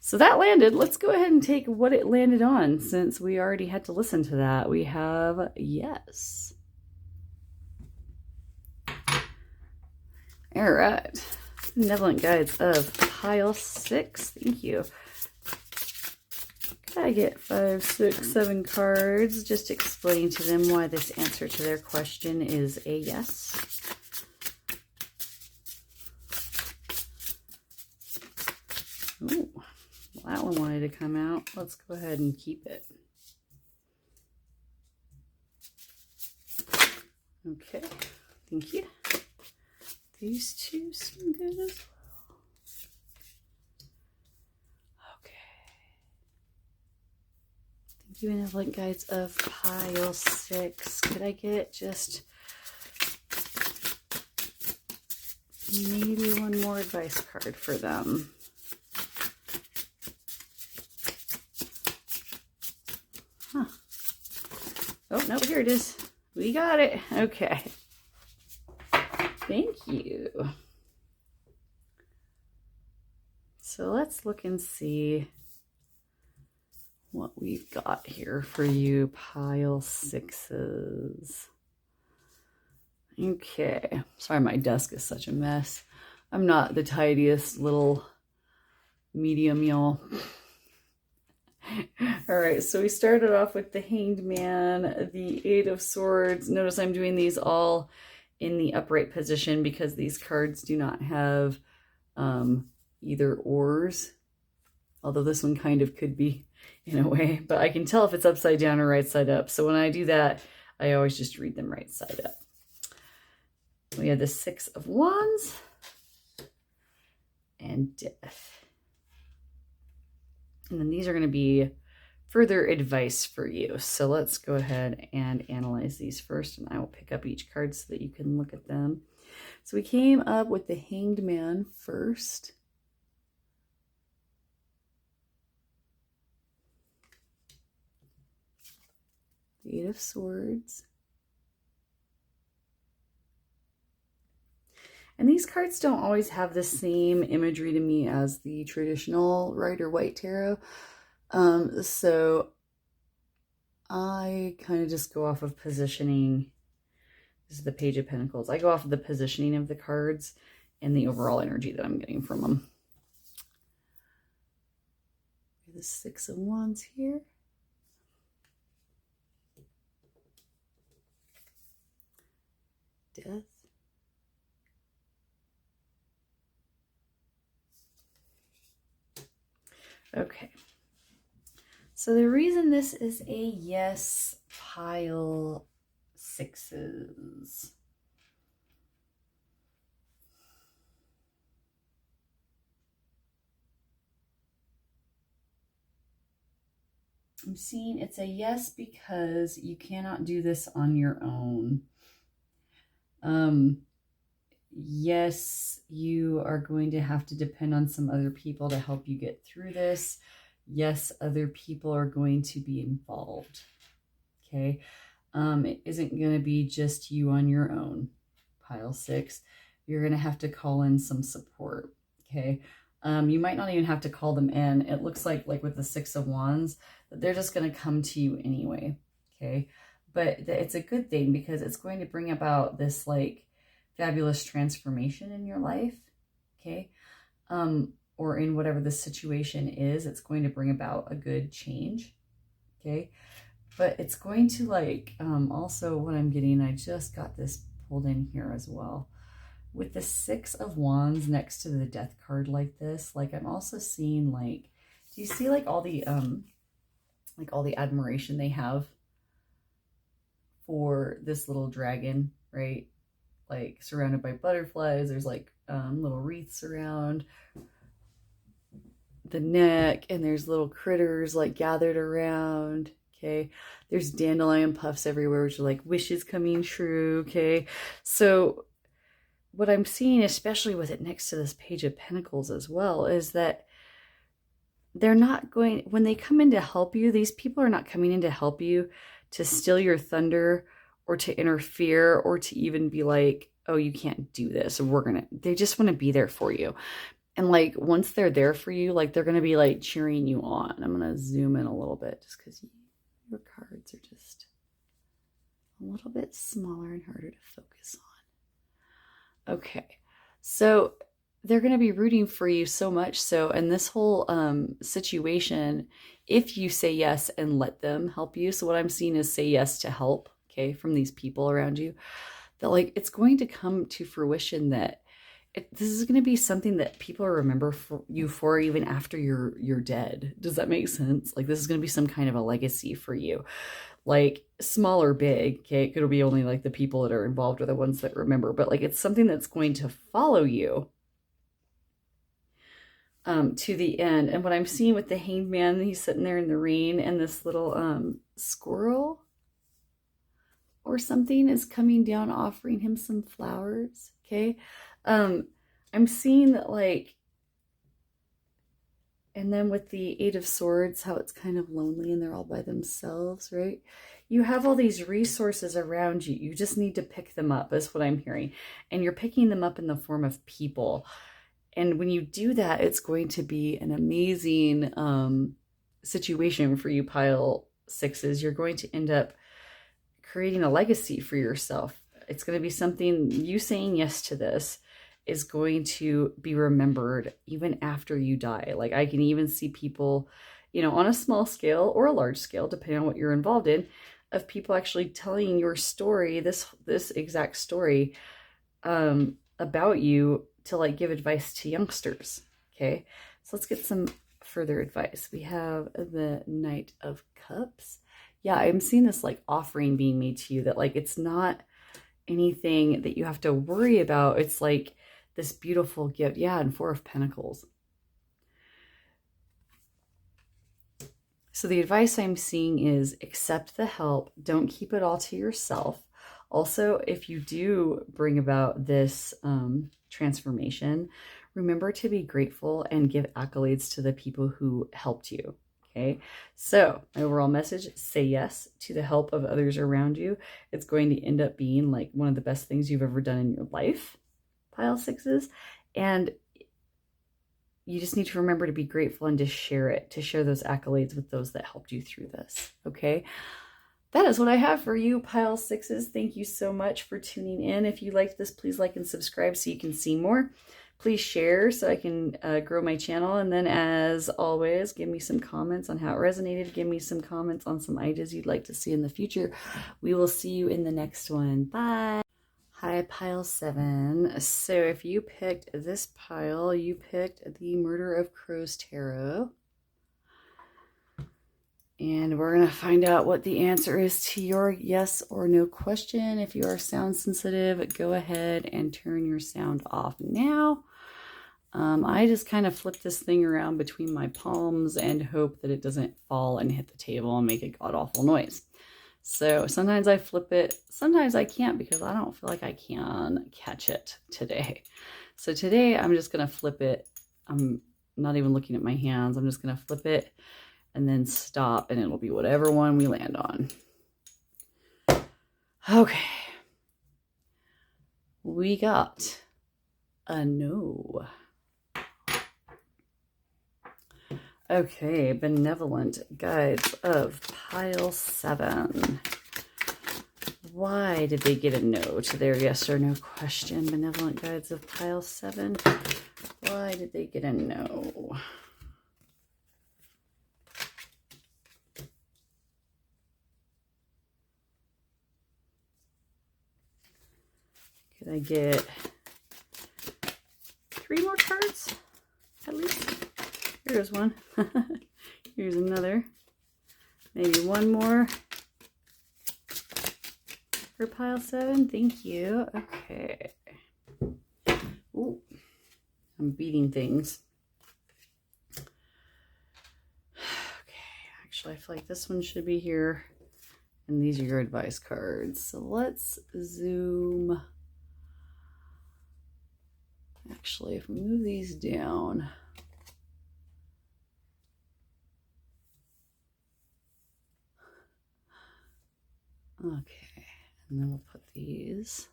So that landed. Let's go ahead and take what it landed on, since we already had to listen to that. We have yes. All right. Benevolent Guides of pile 6. Thank you. I get 5, 6, 7 cards. Just explain to them why this answer to their question is a yes. Ooh, well, that one wanted to come out. Let's go ahead and keep it. Okay, thank you. These two seem good as well. You Benevolent Guides of pile 6. Could I get just maybe one more advice card for them? Huh. Oh, no, here it is. We got it. Okay. Thank you. So let's look and see what we've got here for you, pile 6s. Okay. Sorry, my desk is such a mess. I'm not the tidiest little medium, y'all. All right, so we started off with the Hanged Man, the 8 of Swords. Notice I'm doing these all in the upright position because these cards do not have either ors, although this one kind of could be in a way, but I can tell if it's upside down or right side up. So when I do that, I always just read them right side up. We have the 6 of Wands and Death. And then these are going to be further advice for you. So let's go ahead and analyze these first, and I will pick up each card so that you can look at them. So we came up with the Hanged Man first. The 8 of Swords. And these cards don't always have the same imagery to me as the traditional Rider-Waite tarot. So I kind of just go off of positioning. This is the Page of Pentacles. I go off of the positioning of the cards and the overall energy that I'm getting from them. The Six of Wands here. Death. Okay. So the reason this is a yes pile sixes. I'm seeing it's a yes because you cannot do this on your own. Yes, you are going to have to depend on some other people to help you get through this. Yes, other people are going to be involved. Okay. It isn't going to be just you on your own. Pile six. You're going to have to call in some support. Okay. You might not even have to call them in. It looks like with the Six of Wands, that they're just going to come to you anyway. Okay. But it's a good thing because it's going to bring about this like fabulous transformation in your life. Okay. Or in whatever the situation is, it's going to bring about a good change. Okay. But it's going to like, also what I'm getting, I just got this pulled in here as well. With the Six of Wands next to the Death card like this, like I'm also seeing like, do you see like all the admiration they have for this little dragon, right? Like surrounded by butterflies. There's like little wreaths around the neck, and there's little critters like gathered around. Okay, there's dandelion puffs everywhere, which are like wishes coming true. Okay, so what I'm seeing, especially with it next to this Page of Pentacles as well, is that they're not going, when they come in to help you, these people are not coming in to help you to steal your thunder or to interfere or to even be like, oh, you can't do this, or they just want to be there for you. And like, once they're there for you, like they're going to be like cheering you on. I'm going to zoom in a little bit just because your cards are just a little bit smaller and harder to focus on. Okay. So they're going to be rooting for you so much so. And this whole situation, if you say yes and let them help you. So what I'm seeing is say yes to help, okay, from these people around you, that like, it's going to come to fruition that this is going to be something that people remember you for even after you're dead. Does that make sense? Like, this is going to be some kind of a legacy for you, like small or big. Okay, it could be only like the people that are involved are the ones that remember, but like it's something that's going to follow you to the end. And what I'm seeing with the Hanged Man, he's sitting there in the rain, and this little squirrel or something is coming down offering him some flowers. Okay. I'm seeing that like, and then with the Eight of Swords, how it's kind of lonely and they're all by themselves, right? You have all these resources around you. You just need to pick them up, is what I'm hearing. And you're picking them up in the form of people. And when you do that, it's going to be an amazing situation for you, pile sixes. You're going to end up creating a legacy for yourself. It's going to be something, you saying yes to this is going to be remembered even after you die. Like, I can even see people, you know, on a small scale or a large scale, depending on what you're involved in, of people actually telling your story, this exact story about you, to like give advice to youngsters. Okay, so let's get some further advice. We have the Knight of Cups. Yeah, I'm seeing this like offering being made to you, that like it's not anything that you have to worry about. It's like this beautiful gift. Yeah, and Four of Pentacles. So the advice I'm seeing is accept the help. Don't keep it all to yourself. Also, if you do bring about this transformation, remember to be grateful and give accolades to the people who helped you. Okay, so my overall message, say yes to the help of others around you. It's going to end up being like one of the best things you've ever done in your life, pile sixes. And you just need to remember to be grateful and to share it, to share those accolades with those that helped you through this. Okay. That is what I have for you, pile sixes. Thank you so much for tuning in. If you liked this, please like and subscribe so you can see more. Please share so I can grow my channel. And then as always, give me some comments on how it resonated. Give me some comments on some ideas you'd like to see in the future. We will see you in the next one. Bye. Hi, pile 7. So if you picked this pile, you picked the Murder of Crows Tarot. And we're going to find out what the answer is to your yes or no question. If you are sound sensitive, go ahead and turn your sound off now. I just kind of flip this thing around between my palms and hope that it doesn't fall and hit the table and make a god-awful noise. So sometimes I flip it, sometimes I can't because I don't feel like I can catch it today. So today I'm just going to flip it. I'm not even looking at my hands. I'm just going to flip it and then stop, and it'll be whatever one we land on. Okay. We got a no. Okay, benevolent guides of pile 7. Why did they get a no to their yes or no question? Benevolent guides of pile 7. Why did they get a no? Could I get 3 more cards at least? Here's one. Here's another. Maybe one more for pile 7. Thank you. Okay. Ooh, I'm beating things. Okay, actually, I feel like this one should be here. And these are your advice cards. So let's zoom. Actually, if we move these down. Okay, and then we'll put these.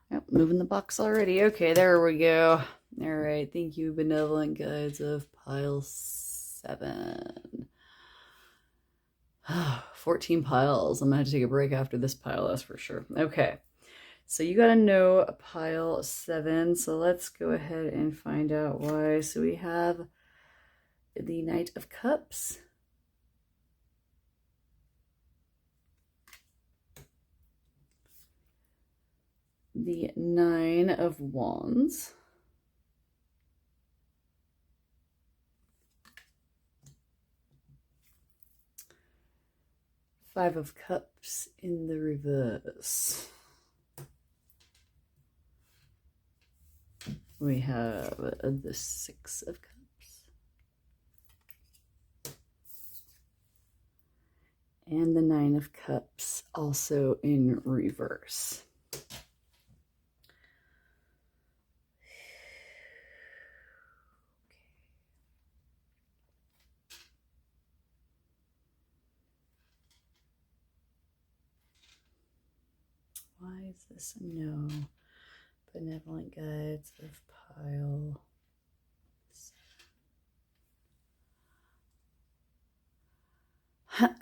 Yep, moving the box already. Okay, there we go. All right, thank you, benevolent guides of pile 7. 14 piles. I'm gonna have to take a break after this pile, that's for sure. Okay, so you gotta know pile 7. So let's go ahead and find out why. So we have the Knight of Cups. The 9 of Wands. Five of Cups in the reverse. We have the 6 of Cups. And the 9 of Cups also in reverse. Why is this a no? Benevolent guides of pile 7.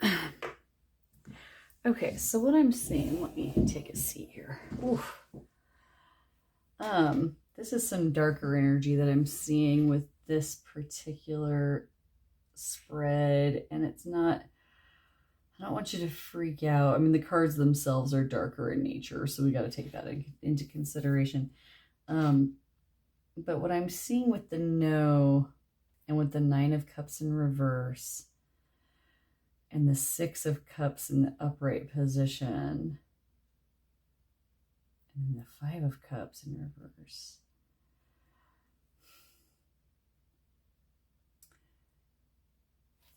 Okay, so what I'm seeing, let me take a seat here. Oof. This is some darker energy that I'm seeing with this particular spread, and it's not, I don't want you to freak out. I mean, the cards themselves are darker in nature, so we got to take that into consideration. But what I'm seeing with the no and with the 9 of Cups in reverse and the 6 of Cups in the upright position and the 5 of Cups in reverse.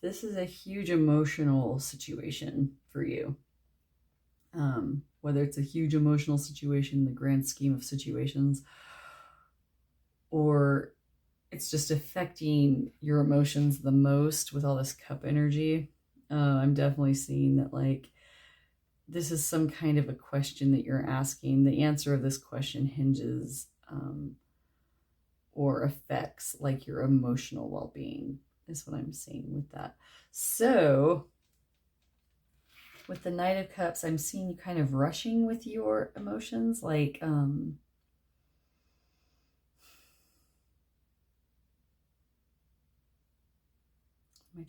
This is a huge emotional situation for you. Whether it's a huge emotional situation in the grand scheme of situations, or it's just affecting your emotions the most with all this cup energy. I'm definitely seeing that, like, this is some kind of a question that you're asking. The answer of this question hinges or affects like your emotional well-being, is what I'm saying with that. So with the Knight of Cups, I'm seeing you kind of rushing with your emotions, like am I'm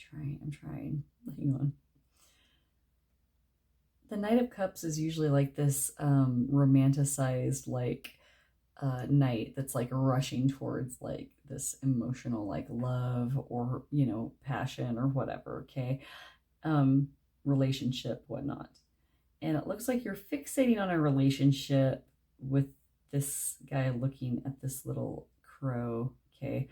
trying. Hang on. The Knight of Cups is usually like this romanticized like knight that's like rushing towards like this emotional like love or, you know, passion or whatever, okay? Relationship, whatnot. And it looks like you're fixating on a relationship with this guy looking at this little crow, okay?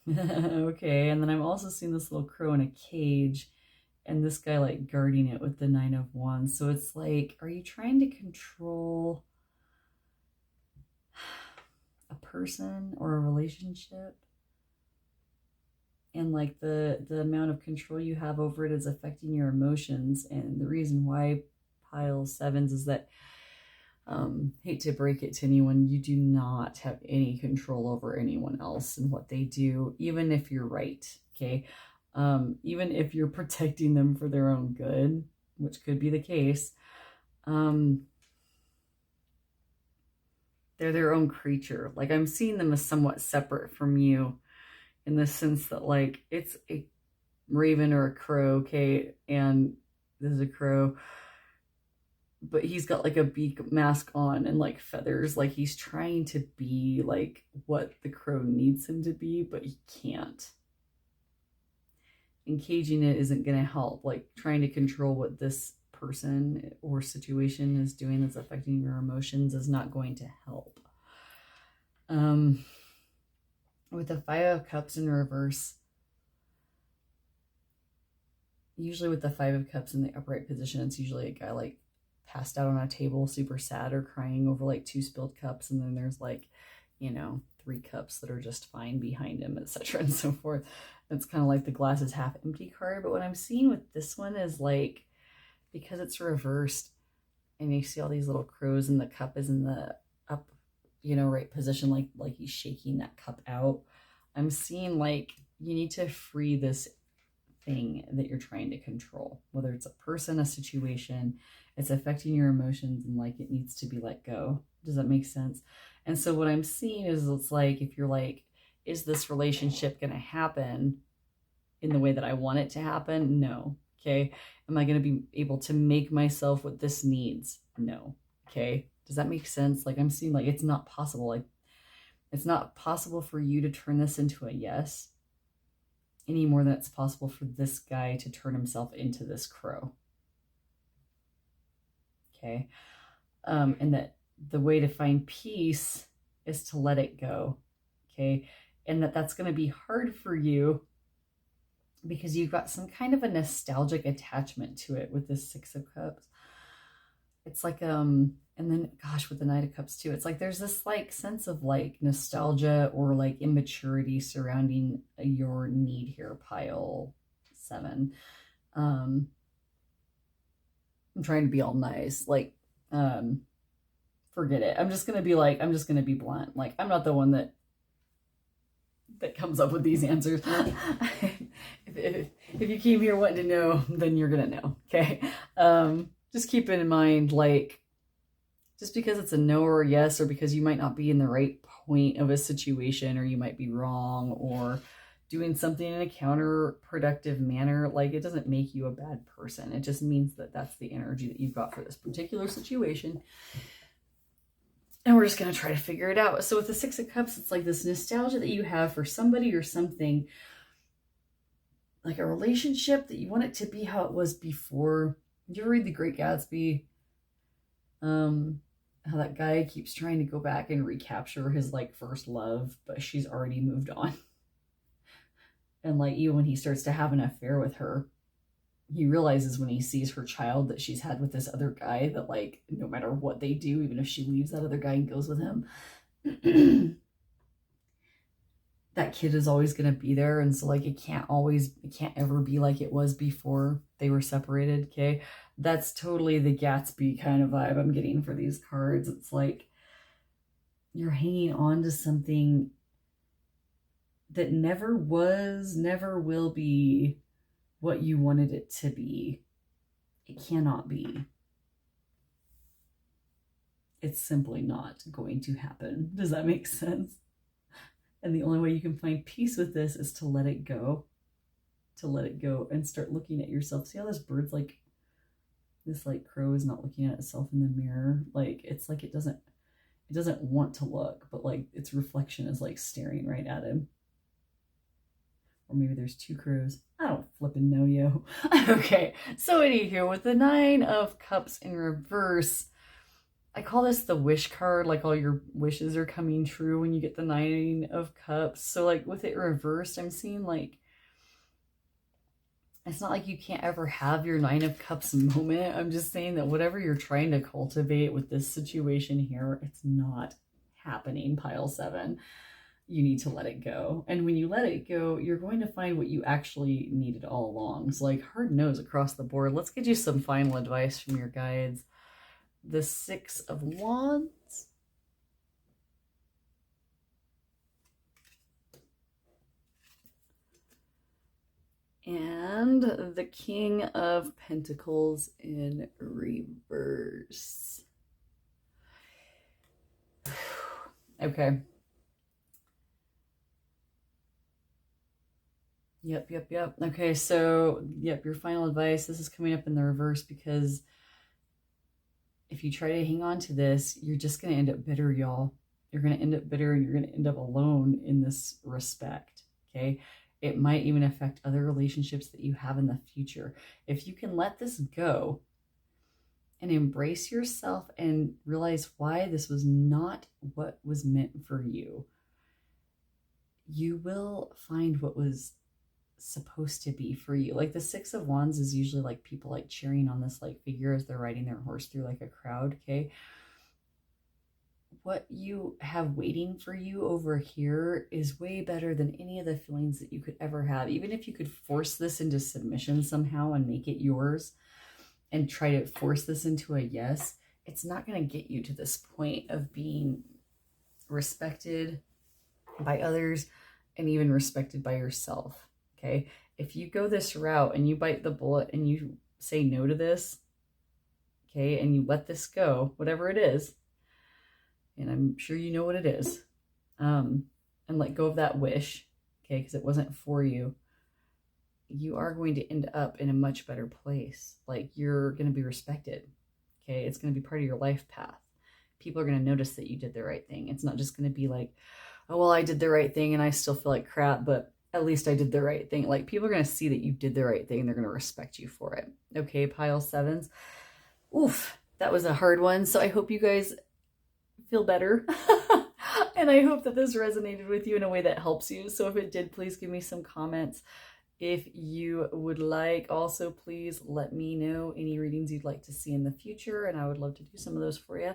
Okay, and then I'm also seeing this little crow in a cage and this guy like guarding it with the 9 of Wands. So it's like, are you trying to control a person or a relationship? And like the amount of control you have over it is affecting your emotions. And the reason why pile 7s is that, hate to break it to anyone, you do not have any control over anyone else and what they do, even if you're right, okay? Even if you're protecting them for their own good, which could be the case, they're their own creature. Like I'm seeing them as somewhat separate from you in the sense that like it's a raven or a crow, okay? And this is a crow, but he's got like a beak mask on and like feathers. Like he's trying to be like what the crow needs him to be, but he can't. And caging it isn't going to help. Like trying to control what this person or situation is doing that's affecting your emotions is not going to help. With the 5 of Cups in reverse, usually with the 5 of Cups in the upright position, it's usually a guy like passed out on a table, super sad or crying over like 2 spilled cups. And then there's like, you know, 3 cups that are just fine behind him, etc. and so forth. It's kind of like the glass is half empty card. But what I'm seeing with this one is like, because it's reversed and you see all these little crows and the cup is in the up, you know, right position, like he's shaking that cup out. I'm seeing like you need to free this thing that you're trying to control, whether it's a person, a situation, it's affecting your emotions, and like it needs to be let go. Does that make sense? And so what I'm seeing is it's like, if you're like, is this relationship going to happen in the way that I want it to happen? No. Okay. Am I going to be able to make myself what this needs? No. Okay. Does that make sense? Like I'm seeing like it's not possible. Like it's not possible for you to turn this into a yes any more than it's possible for this guy to turn himself into this crow. Okay. And that the way to find peace is to let it go. Okay. And that's going to be hard for you because you've got some kind of a nostalgic attachment to it with this 6 of Cups. It's like, and then gosh, with the 9 of Cups too, it's like there's this like sense of like nostalgia or like immaturity surrounding your need here, pile 7. I'm trying to be all nice, like, forget it. I'm just going to be blunt. Like, I'm not the one that comes up with these answers. if you came here wanting to know, then you're going to know. Okay. Just keep it in mind, like, just because it's a no or a yes, or because you might not be in the right point of a situation, or you might be wrong, or doing something in a counterproductive manner, like it doesn't make you a bad person. It just means that that's the energy that you've got for this particular situation. And we're just going to try to figure it out. So with the 6 of Cups, it's like this nostalgia that you have for somebody or something, like a relationship that you want it to be how it was before. Did you ever read The Great Gatsby? How that guy keeps trying to go back and recapture his like first love, but she's already moved on. And like even when he starts to have an affair with her, he realizes when he sees her child that she's had with this other guy that like no matter what they do, even if she leaves that other guy and goes with him, that kid is always going to be there. And so like, it can't ever be like it was before they were separated. Okay. That's totally the Gatsby kind of vibe I'm getting for these cards. It's like you're hanging on to something that never was, never will be what you wanted it to be. It cannot be. It's simply not going to happen. Does that make sense? And the only way you can find peace with this is to let it go. To let it go and start looking at yourself. See how this bird's like, this like crow is not looking at itself in the mirror. Like, it's like it doesn't want to look, but like its reflection is like staring right at him. Or maybe there's two crows. I don't flipping know, yo. Okay, so anywho, with the 9 of Cups in reverse, I call this the wish card. Like all your wishes are coming true when you get the 9 of Cups. So like with it reversed, I'm seeing like, it's not like you can't ever have your 9 of Cups moment. I'm just saying that whatever you're trying to cultivate with this situation here, it's not happening, pile 7. You need to let it go. And when you let it go, you're going to find what you actually needed all along. So like hard no's across the board. Let's get you some final advice from your guides. The 6 of Wands. And the King of Pentacles in reverse. Okay. Yep. Okay, so, yep, your final advice. This is coming up in the reverse because if you try to hang on to this, you're just going to end up bitter, y'all. You're going to end up bitter and you're going to end up alone in this respect, okay? It might even affect other relationships that you have in the future. If you can let this go and embrace yourself and realize why this was not what was meant for you, you will find what was supposed to be for you. Like the 6 of Wands is usually like people like cheering on this like figure as they're riding their horse through like a crowd, okay? What you have waiting for you over here is way better than any of the feelings that you could ever have. Even if you could force this into submission somehow and make it yours and try to force this into a yes, it's not going to get you to this point of being respected by others and even respected by yourself. Okay, if you go this route and you bite the bullet and you say no to this, okay, and you let this go, whatever it is, and I'm sure you know what it is, and let go of that wish, okay, because it wasn't for you, you are going to end up in a much better place. Like you're going to be respected, okay? It's going to be part of your life path. People are going to notice that you did the right thing. It's not just going to be like, oh, well, I did the right thing and I still feel like crap, but at least I did the right thing. Like people are going to see that you did the right thing and they're going to respect you for it. Okay, pile 7s. Oof, that was a hard one. So I hope you guys feel better. And I hope that this resonated with you in a way that helps you. So if it did, please give me some comments. If you would like, also please let me know any readings you'd like to see in the future, and I would love to do some of those for you.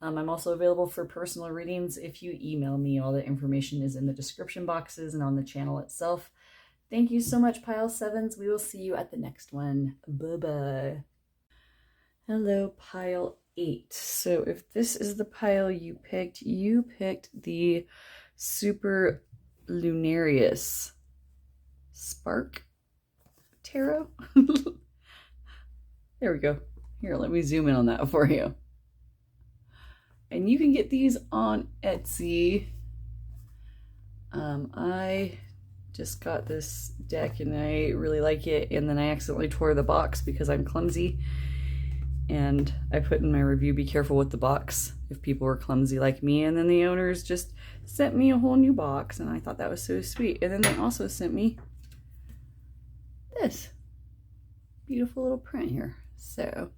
I'm also available for personal readings if you email me. All the information is in the description boxes and on the channel itself. Thank you so much, pile 7s. We will see you at the next one. Bye-bye. Hello, pile 8. So if this is the pile you picked the Super Lunarius Spark Tarot. There we go. Here, let me zoom in on that for you. And you can get these on Etsy. I just got this deck and I really like it. And then I accidentally tore the box because I'm clumsy. And I put in my review, be careful with the box if people were clumsy like me. And then the owners just sent me a whole new box. And I thought that was so sweet. And then they also sent me this beautiful little print here. So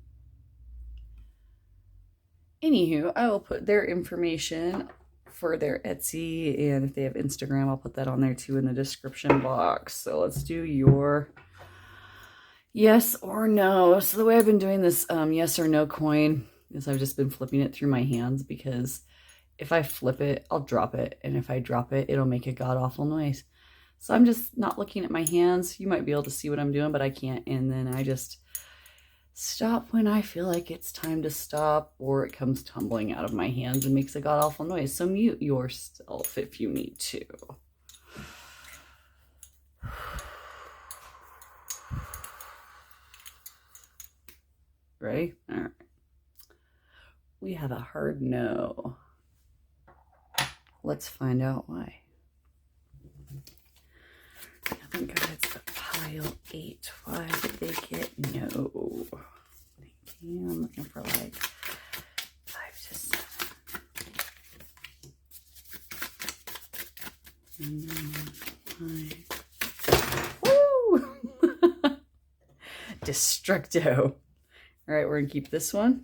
anywho, I will put their information for their Etsy, and if they have Instagram, I'll put that on there too in the description box. So let's do your yes or no. So the way I've been doing this yes or no coin is I've just been flipping it through my hands because if I flip it, I'll drop it. And if I drop it, it'll make a god-awful noise. So I'm just not looking at my hands. You might be able to see what I'm doing, but I can't. And then I just stop when I feel like it's time to stop, or it comes tumbling out of my hands and makes a god-awful noise. So mute yourself if you need to. Ready? All right. We have a hard no. Let's find out why. I think it's pile 8. Why did they get no? Thank you. I'm looking for like 5 to 7. Woo! Destructo. All right, we're gonna keep this one.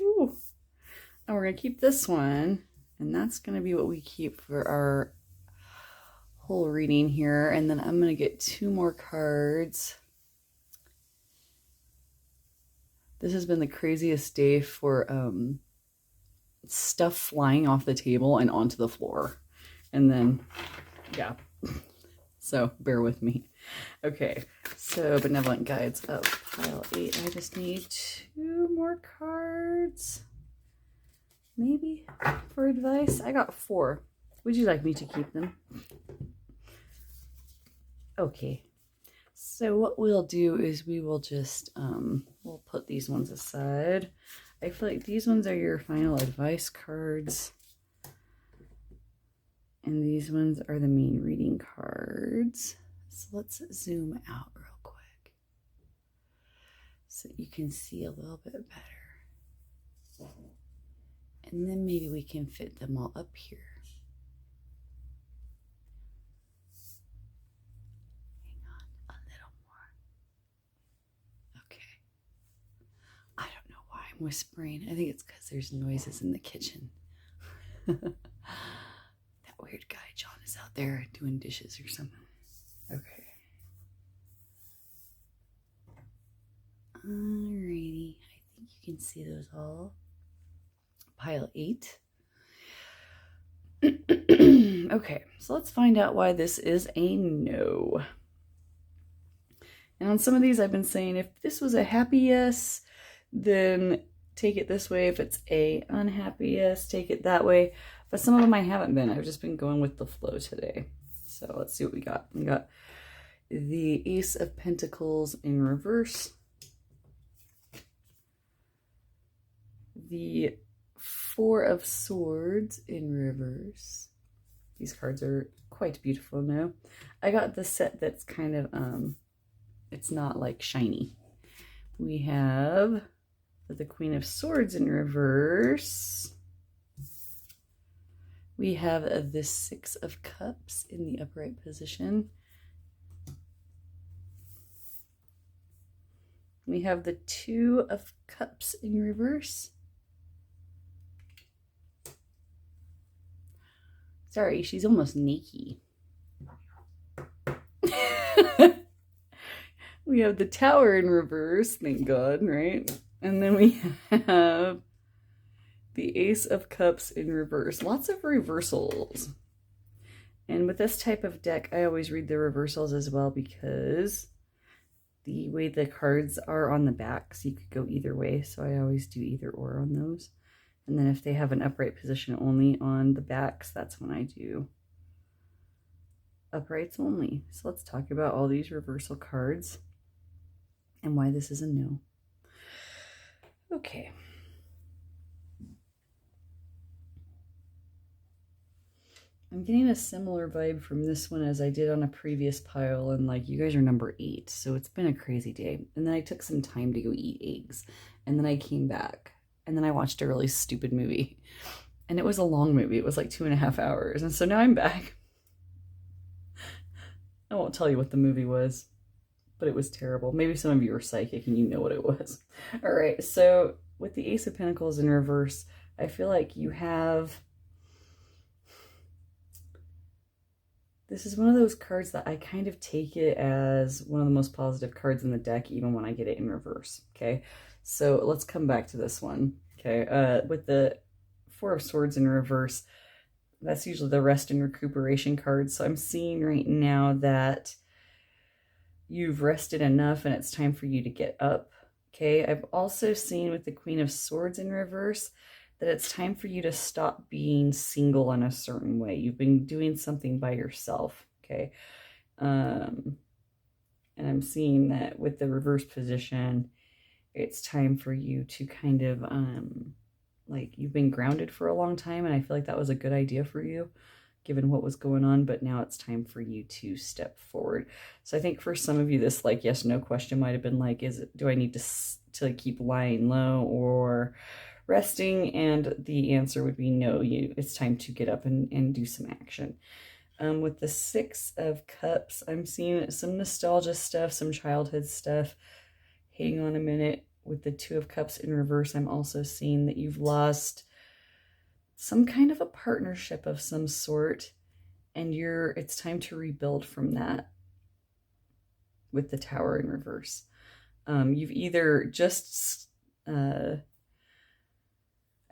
Ooh. And we're gonna keep this one, and that's gonna be what we keep for our whole reading here. And then I'm gonna get 2 more cards. This has been the craziest day for stuff flying off the table and onto the floor. And then, yeah. So bear with me. Okay, so Benevolent Guides of pile 8. I just need 2 more cards. Maybe for advice. I got 4. Would you like me to keep them? Okay. So what we'll do is we will just, we'll put these ones aside. I feel like these ones are your final advice cards. And these ones are the main reading cards. So let's zoom out real quick so you can see a little bit better. And then maybe we can fit them all up here. Hang on a little more. Okay. I don't know why I'm whispering. I think it's because there's noises in the kitchen. That weird guy, John, is out there doing dishes or something. Okay. Alrighty. I think you can see those all. Pile 8. Okay, so let's find out why this is a no. And on some of these I've been saying if this was a happy yes, then take it this way. If it's a unhappy yes, take it that way. But some of them I haven't been. I've just been going with the flow today. So let's see what we got. We got the Ace of Pentacles in reverse. The 4 of Swords in reverse. These cards are quite beautiful now. I got the set that's kind of, it's not like shiny. We have the Queen of Swords in reverse. We have the 6 of Cups in the upright position. We have the 2 of Cups in reverse. Sorry, she's almost naked. We have the Tower in reverse, thank God, right? And then we have the Ace of Cups in reverse. Lots of reversals. And with this type of deck, I always read the reversals as well because the way the cards are on the backs, you could go either way. So I always do either or on those. And then if they have an upright position only on the backs, that's when I do uprights only. So let's talk about all these reversal cards and why this is a no. Okay. I'm getting a similar vibe from this one as I did on a previous pile, and like you guys are number 8, so it's been a crazy day. And then I took some time to go eat eggs, and then I came back, and then I watched a really stupid movie, and it was a long movie. It was like 2.5 hours, and so now I'm back. I won't tell you what the movie was, but it was terrible. Maybe some of you are psychic and you know what it was. All right, so with the Ace of Pentacles in reverse, I feel like you have... This is one of those cards that I kind of take it as one of the most positive cards in the deck, even when I get it in reverse, okay? So let's come back to this one, okay? With the Four of Swords in reverse. That's usually the rest and recuperation card. So I'm seeing right now that you've rested enough and it's time for you to get up. Okay, I've also seen with the Queen of Swords in reverse that it's time for you to stop being single in a certain way. You've been doing something by yourself. Okay. And I'm seeing that with the reverse position, it's time for you to kind of, like, you've been grounded for a long time, and I feel like that was a good idea for you, given what was going on, but now it's time for you to step forward. So I think for some of you, this, like, yes, no question might have been like, do I need to keep lying low or resting? And the answer would be no, it's time to get up and do some action. With the Six of Cups, I'm seeing some nostalgia stuff, some childhood stuff. Hang on a minute. With the Two of Cups in reverse, I'm also seeing that you've lost some kind of a partnership of some sort, and it's time to rebuild from that with the Tower in reverse. You've either just, I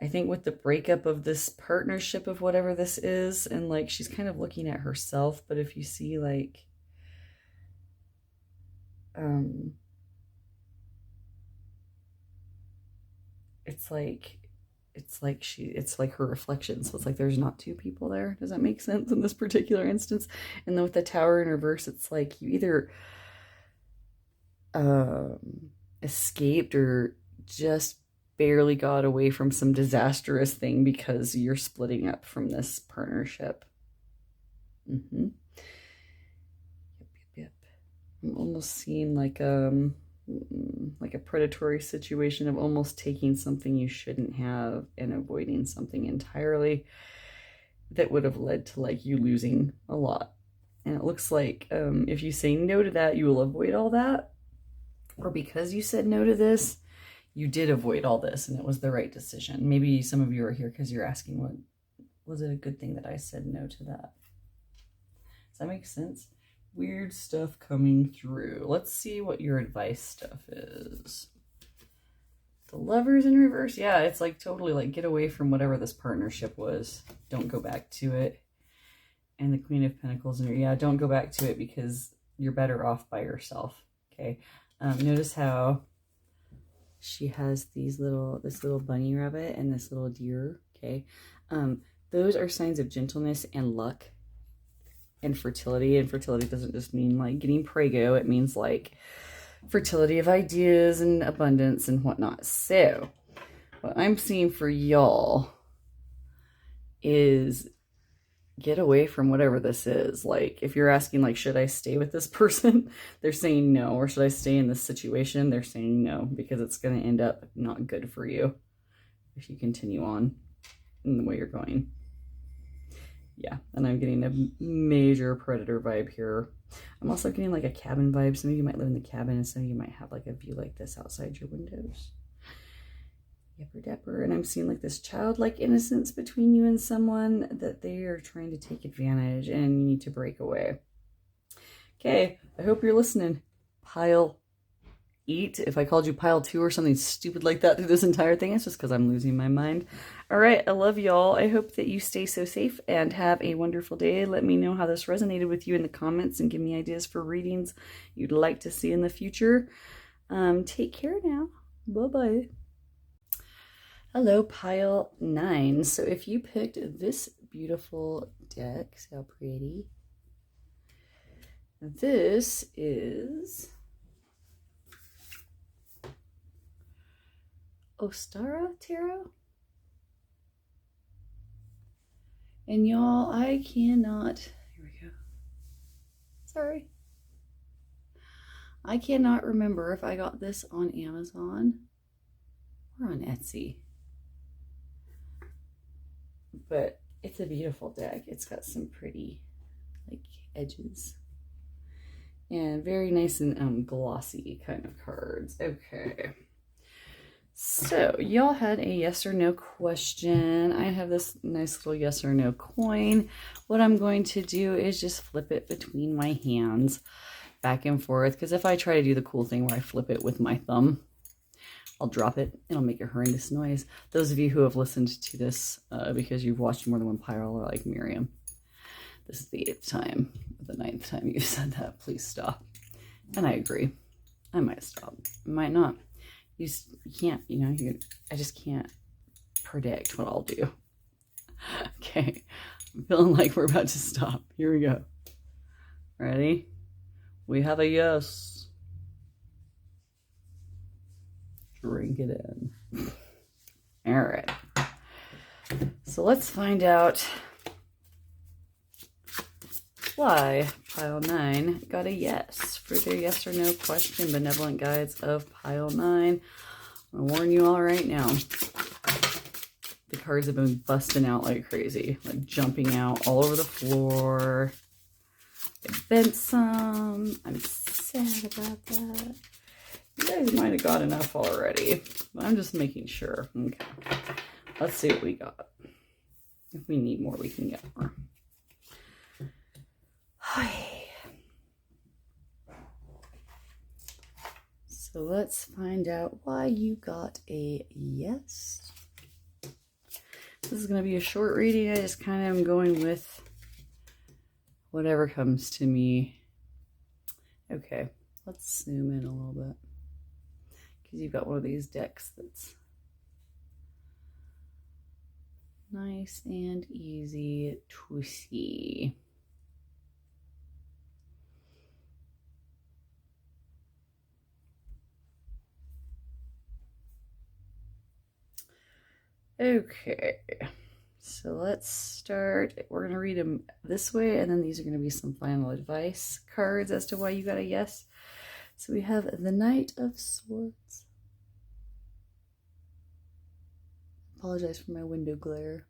think with the breakup of this partnership of whatever this is, and like she's kind of looking at herself, but if you see like, it's like her reflection. So it's like there's not two people there. Does that make sense in this particular instance? And then with the Tower in reverse, it's like you either escaped or just barely got away from some disastrous thing because you're splitting up from this partnership. Yep. I'm almost seeing like a predatory situation of almost taking something you shouldn't have and avoiding something entirely that would have led to like you losing a lot. And it looks like if you say no to that, you will avoid all that. Or because you said no to this, you did avoid all this and it was the right decision. Maybe some of you are here because you're asking, was it a good thing that I said no to that? Does that make sense? Weird stuff coming through. Let's see what your advice stuff is. The Lovers in reverse. Yeah, it's like totally like get away from whatever this partnership was. Don't go back to it. And the Queen of Pentacles in yeah, don't go back to it because you're better off by yourself. Okay. Notice how she has this little bunny rabbit and this little deer. Okay. Those are signs of gentleness and luck and fertility. And fertility doesn't just mean like getting prego. It means like fertility of ideas and abundance and whatnot. So what I'm seeing for y'all is get away from whatever this is. Like if you're asking like, should I stay with this person? They're saying no. Or should I stay in this situation? They're saying no, because it's going to end up not good for you if you continue on in the way you're going. Yeah, and I'm getting a major predator vibe here. I'm also getting like a cabin vibe. Some of you might live in the cabin and some of you might have like a view like this outside your windows. Yepper depper. And I'm seeing like this childlike innocence between you and someone that they are trying to take advantage and you need to break away. Okay, I hope you're listening. Pile eat. If I called you pile 2 or something stupid like that through this entire thing, it's just because I'm losing my mind. All right, I love y'all. I hope that you stay so safe and have a wonderful day. Let me know how this resonated with you in the comments and give me ideas for readings you'd like to see in the future. Take care now. Bye-bye. Hello, pile 9. So if you picked this beautiful deck, see how pretty? This is Ostara Tarot. And y'all, I cannot, here we go. Sorry. I cannot remember if I got this on Amazon or on Etsy. But it's a beautiful deck. It's got some pretty like edges. And very nice and glossy kind of cards. Okay. So y'all had a yes or no question. I have this nice little yes or no coin. What I'm going to do is just flip it between my hands back and forth. Because if I try to do the cool thing where I flip it with my thumb, I'll drop it. It'll make a horrendous noise. Those of you who have listened to this because you've watched more than one pile are like, Miriam, this is the 8th time, the 9th time you've said that. Please stop. And I agree. I might stop. I might not. You can't, I just can't predict what I'll do. Okay. I'm feeling like we're about to stop. Here we go. Ready? We have a yes. Drink it in. All right. So let's find out why pile 9 got a yes for their yes or no question. Benevolent guides of pile 9. I'll warn you all right now. The cards have been busting out like crazy, like jumping out all over the floor. I bent some. I'm sad about that. You guys might have got enough already. I'm just making sure. Okay. Let's see what we got. If we need more, we can get more. So let's find out why you got a yes. This is going to be a short reading. I just kind of am going with whatever comes to me. Okay, let's zoom in a little bit. Because you've got one of these decks that's nice and easy to see. Okay, so let's start. We're going to read them this way, and then these are going to be some final advice cards as to why you got a yes. So we have the Knight of Swords. Apologize for my window glare.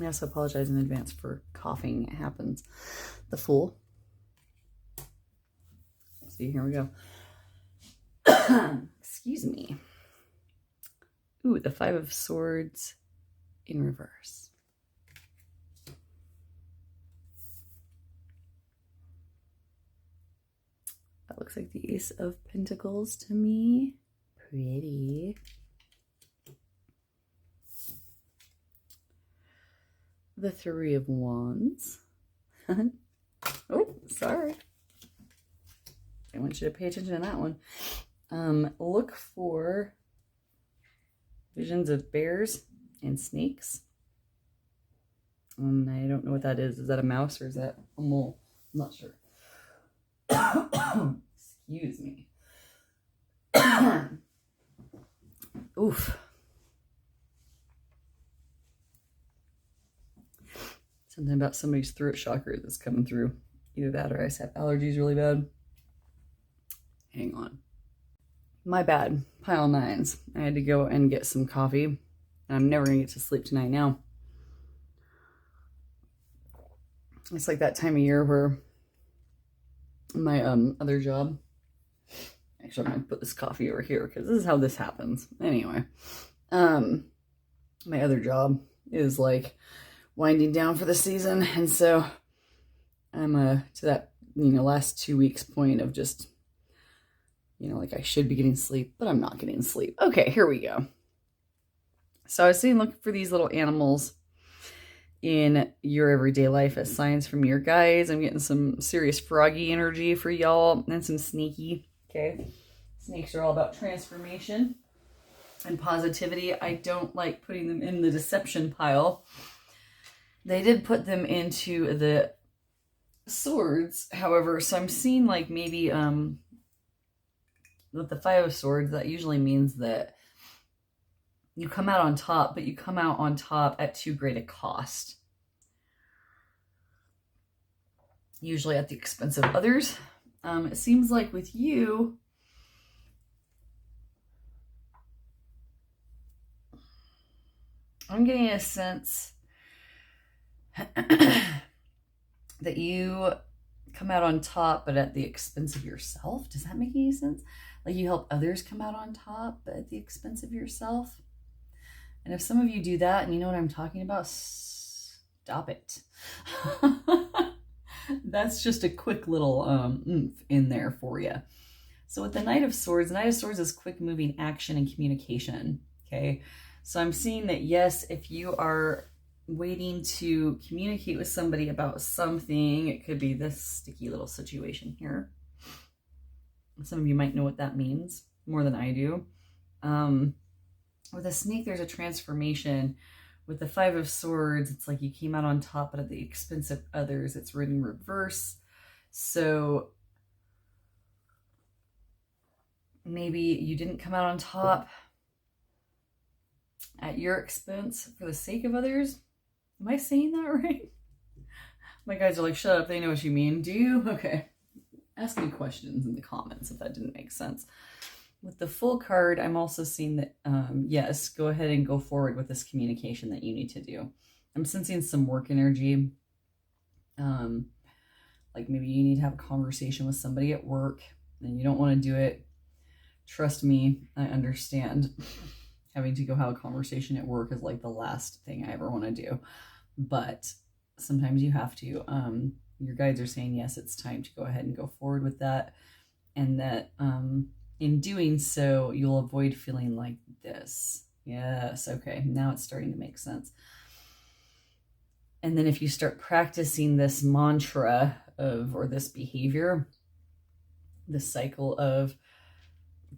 I also apologize in advance for coughing. It happens. The Fool. See, here we go. Excuse me. Ooh, the Five of Swords in reverse. That looks like the Ace of Pentacles to me. Pretty. The Three of Wands. Oh, sorry. I want you to pay attention to that one. Look for visions of bears and snakes. I don't know what that is. Is that a mouse or is that a mole? I'm not sure. Excuse me. Oof. Something about somebody's throat chakra that's coming through. Either that or I just have allergies really bad. Hang on. My bad. Pile 9s. I had to go and get some coffee. And I'm never going to get to sleep tonight now. It's like that time of year where my other job. Actually, I'm going to put this coffee over here because this is how this happens. Anyway. My other job is like winding down for the season. And so I'm to that, last 2 weeks point of just, like I should be getting sleep, but I'm not getting sleep. Okay, here we go. So I was saying, look for these little animals in your everyday life as signs from your guides. I'm getting some serious froggy energy for y'all and some sneaky. Okay. Snakes are all about transformation and positivity. I don't like putting them in the deception pile. They did put them into the swords, however, so I'm seeing like maybe with the Five of Swords, that usually means that you come out on top, but you come out on top at too great a cost. Usually at the expense of others. It seems like with you, I'm getting a sense that you come out on top, but at the expense of yourself. Does that make any sense? Like you help others come out on top, but at the expense of yourself. And if some of you do that and you know what I'm talking about, stop it. That's just a quick little oomph in there for you. So with the Knight of Swords is quick moving action and communication. Okay. So I'm seeing that, yes, if you are waiting to communicate with somebody about something, it could be this sticky little situation here. Some of you might know what that means more than I do. With a snake, there's a transformation. With the Five of Swords, it's like you came out on top, but at the expense of others. It's written reverse. So maybe you didn't come out on top at your expense for the sake of others. Am I saying that right? My guys are like, shut up, they know what you mean. Do you? Okay. Ask me questions in the comments if that didn't make sense. With the Full card, I'm also seeing that, yes, go ahead and go forward with this communication that you need to do. I'm sensing some work energy. Like maybe you need to have a conversation with somebody at work and you don't want to do it. Trust me, I understand. Having to go have a conversation at work is like the last thing I ever want to do. But sometimes you have to. Your guides are saying, yes, it's time to go ahead and go forward with that. And that in doing so, you'll avoid feeling like this. Yes, okay, now it's starting to make sense. And then if you start practicing this mantra of, or this behavior, this cycle of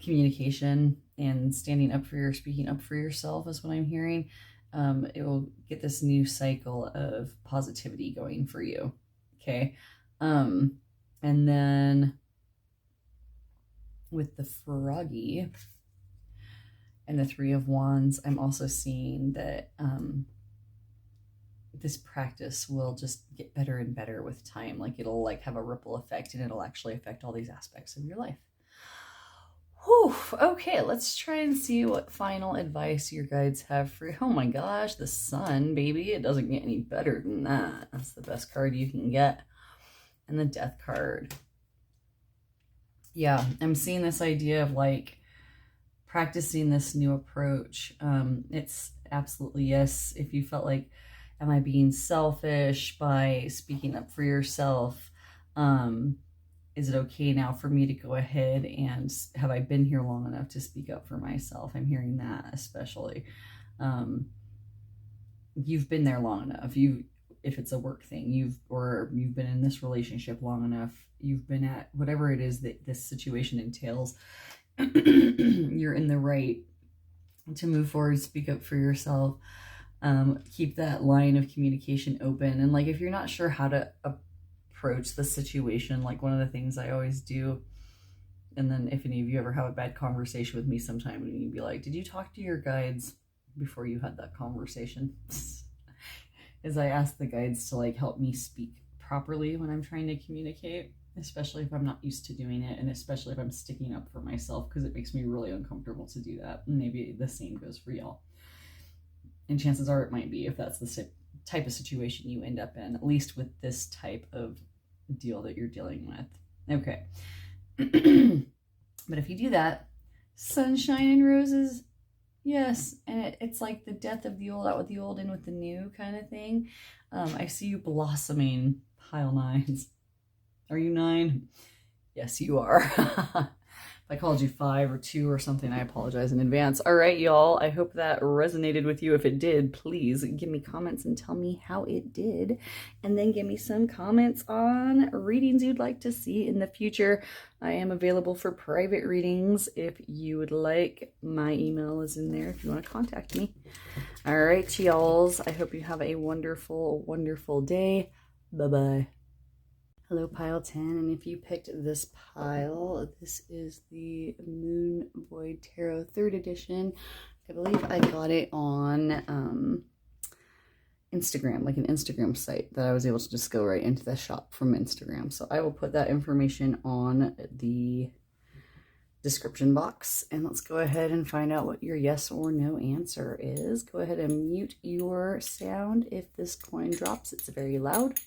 communication and standing up for your, speaking up for yourself is what I'm hearing, it will get this new cycle of positivity going for you. Okay. And then with the Froggy and the Three of Wands, I'm also seeing that this practice will just get better and better with time. Like it'll like have a ripple effect and it'll actually affect all these aspects of your life. Whew. Okay, let's try and see what final advice your guides have for you. Oh my gosh, the Sun, baby. It doesn't get any better than that. That's the best card you can get. And the Death card. Yeah, I'm seeing this idea of like practicing this new approach. It's absolutely yes. If you felt like, am I being selfish by speaking up for yourself? Is it okay now for me to go ahead and have I been here long enough to speak up for myself? I'm hearing that especially. You've been there long enough. If it's a work thing, you've been in this relationship long enough. You've been at whatever it is that this situation entails. You're in the right to move forward, speak up for yourself. Keep that line of communication open. And like, if you're not sure how to approach the situation, like one of the things I always do, and then if any of you ever have a bad conversation with me sometime, and you'd be like, did you talk to your guides before you had that conversation? Is I ask the guides to like help me speak properly when I'm trying to communicate, especially if I'm not used to doing it, and especially if I'm sticking up for myself, because it makes me really uncomfortable to do that. And maybe the same goes for y'all. And chances are it might be, if that's the type of situation you end up in, at least with this type of deal that you're dealing with. Okay. But if you do that, sunshine and roses, yes. And it's like the death of the old, out with the old, in with the new kind of thing. I see you blossoming, pile nines. Are you 9? Yes, you are. If I called you 5 or 2 or something, I apologize in advance. All right, y'all. I hope that resonated with you. If it did, please give me comments and tell me how it did. And then give me some comments on readings you'd like to see in the future. I am available for private readings if you would like. My email is in there if you want to contact me. All right, y'alls. I hope you have a wonderful, wonderful day. Bye-bye. Hello, pile 10, and if you picked this pile, this is the Moon Void Tarot 3rd edition. I believe I got it on Instagram, like an Instagram site that I was able to just go right into the shop from Instagram. So I will put that information on the description box, and let's go ahead and find out what your yes or no answer is. Go ahead and mute your sound if this coin drops. It's very loud.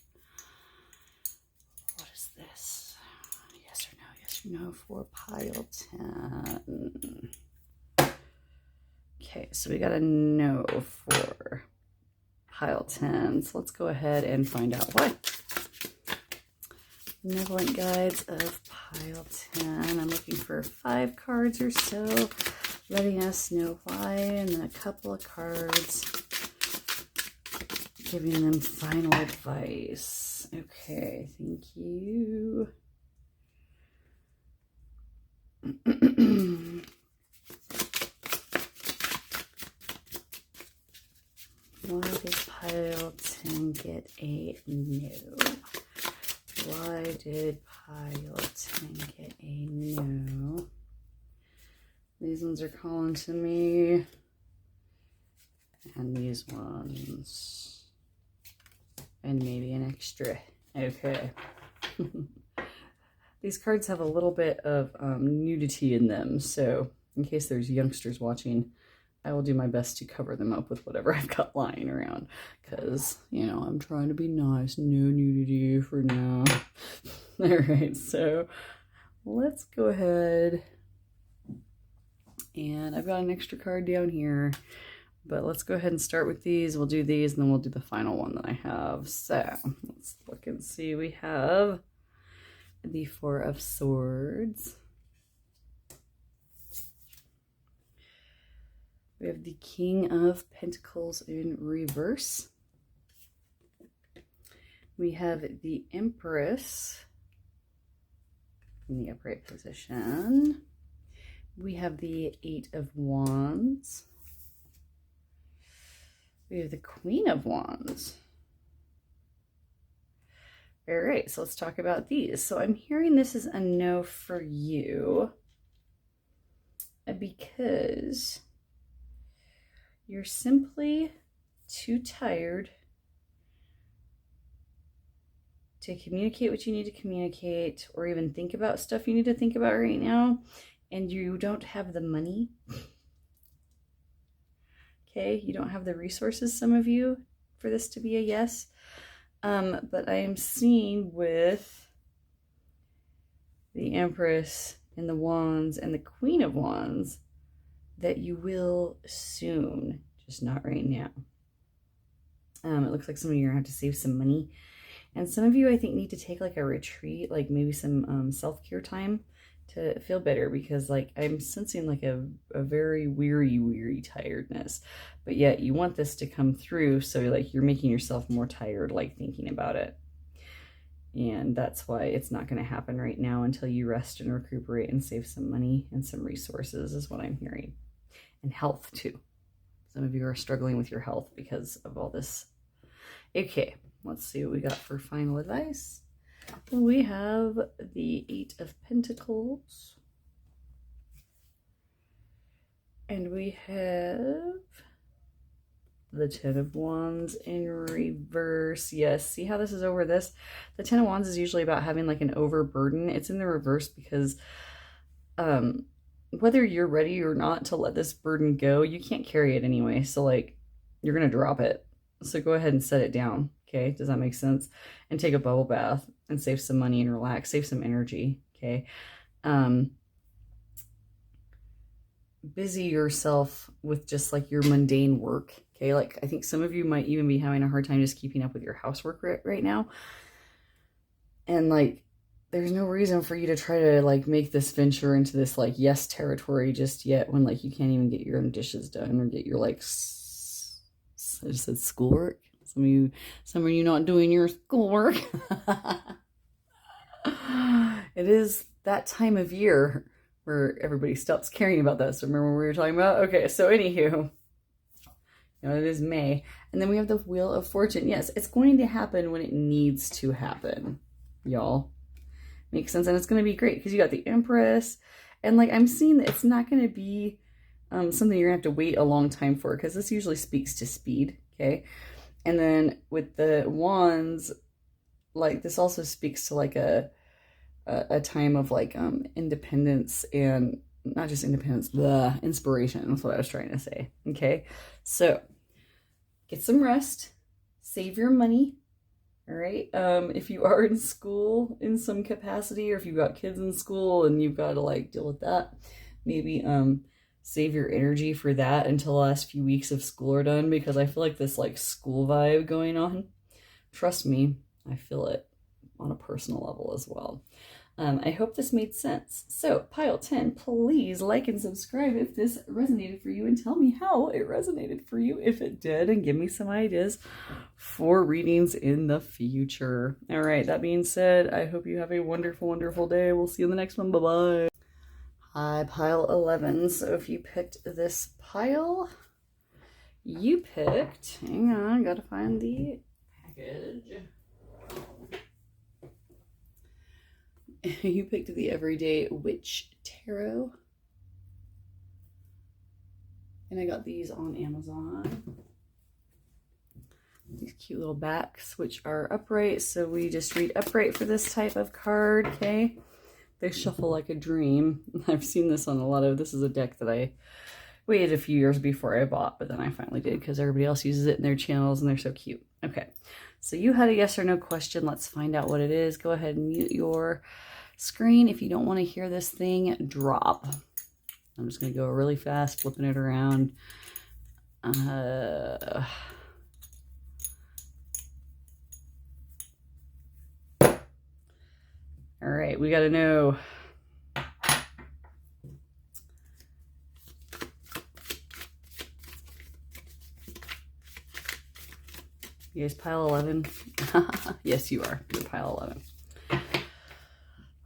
No, for pile 10. Okay, so we got a no for pile 10. So let's go ahead and find out why. Benevolent Guides of Pile 10. I'm looking for 5 cards or so, letting us know why, and then a couple of cards giving them final advice. Okay, thank you. Why did Pile 10 get a no? Why did Pile 10 get a no? These ones are calling to me. And these ones. And maybe an extra. Okay. These cards have a little bit of nudity in them. So in case there's youngsters watching, I will do my best to cover them up with whatever I've got lying around. Because, you know, I'm trying to be nice. No nudity for now. Alright, so let's go ahead. And I've got an extra card down here. But let's go ahead and start with these. We'll do these and then we'll do the final one that I have. So let's look and see. We have the 4 of Swords. We have the King of Pentacles in reverse. We have the Empress in the upright position. We have the 8 of Wands. We have the Queen of Wands. All right, so let's talk about these. So I'm hearing this is a no for you because you're simply too tired to communicate what you need to communicate or even think about stuff you need to think about right now, and you don't have the money. Okay, you don't have the resources, some of you, for this to be a yes. But I am seeing with the Empress and the Wands and the Queen of Wands that you will soon, just not right now. It looks like some of you are going to have to save some money. And some of you, I think, need to take like a retreat, like maybe some self-care time to feel better, because like I'm sensing like a very weary tiredness, but yet you want this to come through, so like you're making yourself more tired like thinking about it, and that's why it's not going to happen right now until you rest and recuperate and save some money and some resources is what I'm hearing. And health too. Some of you are struggling with your health because of all this. Okay, let's see what we got for final advice. We have the 8 of Pentacles. And we have the 10 of Wands in reverse. Yes, see how this is over this? The 10 of Wands is usually about having like an overburden. It's in the reverse because whether you're ready or not to let this burden go, you can't carry it anyway. So like you're going to drop it. So go ahead and set it down. Okay, does that make sense? And take a bubble bath and save some money and relax, save some energy. Okay. Busy yourself with just like your mundane work. Okay, like I think some of you might even be having a hard time just keeping up with your housework right now. And like there's no reason for you to try to like make this venture into this like yes territory just yet, when like you can't even get your own dishes done or get your like I just said schoolwork. Some of you not doing your schoolwork. It is that time of year where everybody stops caring about that. So remember what we were talking about? Okay, so anywho, you know, it is May. And then we have the Wheel of Fortune. Yes, it's going to happen when it needs to happen, y'all. Makes sense. And it's going to be great because you got the Empress. And like I'm seeing that it's not going to be something you're going to have to wait a long time for, because this usually speaks to speed, okay? And then with the Wands, like this also speaks to like a time of like independence, and not just independence, the inspiration. That's what I was trying to say. Okay, so get some rest, save your money. All right. If you are in school in some capacity, or if you've got kids in school and you've got to like deal with that, maybe save your energy for that until the last few weeks of school are done, because I feel like this like school vibe going on. Trust me, I feel it. on a personal level as well. I hope this made sense. So, pile 10, please like and subscribe if this resonated for you, and tell me how it resonated for you if it did, and give me some ideas for readings in the future. All right, that being said, I hope you have a wonderful, wonderful day. We'll see you in the next one. Bye-bye. Hi, pile 11. So if you picked this pile, you picked, hang on, gotta find the package. You picked the Everyday Witch Tarot. And I got these on Amazon. These cute little backs, which are upright. So we just read upright for this type of card, okay? They shuffle like a dream. I've seen this on a lot of, this is a deck that I waited a few years before I bought, but then I finally did because everybody else uses it in their channels and they're so cute. Okay, so you had a yes or no question. Let's find out what it is. Go ahead and mute your screen. If you don't want to hear this thing drop, I'm just going to go really fast, flipping it around. All right, we got to know. You guys pile 11? Yes, you are. You're pile 11.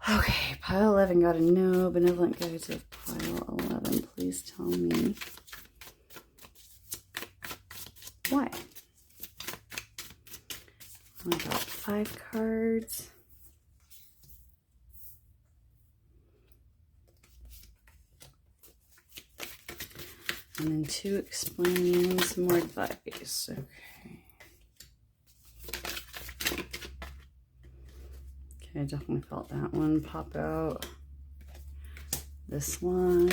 Okay, pile 11 got a no. Benevolent guides of pile 11. Please tell me why. I got 5 cards. And then 2 explaining some more advice. Okay. Okay, I definitely felt that one pop out. This one.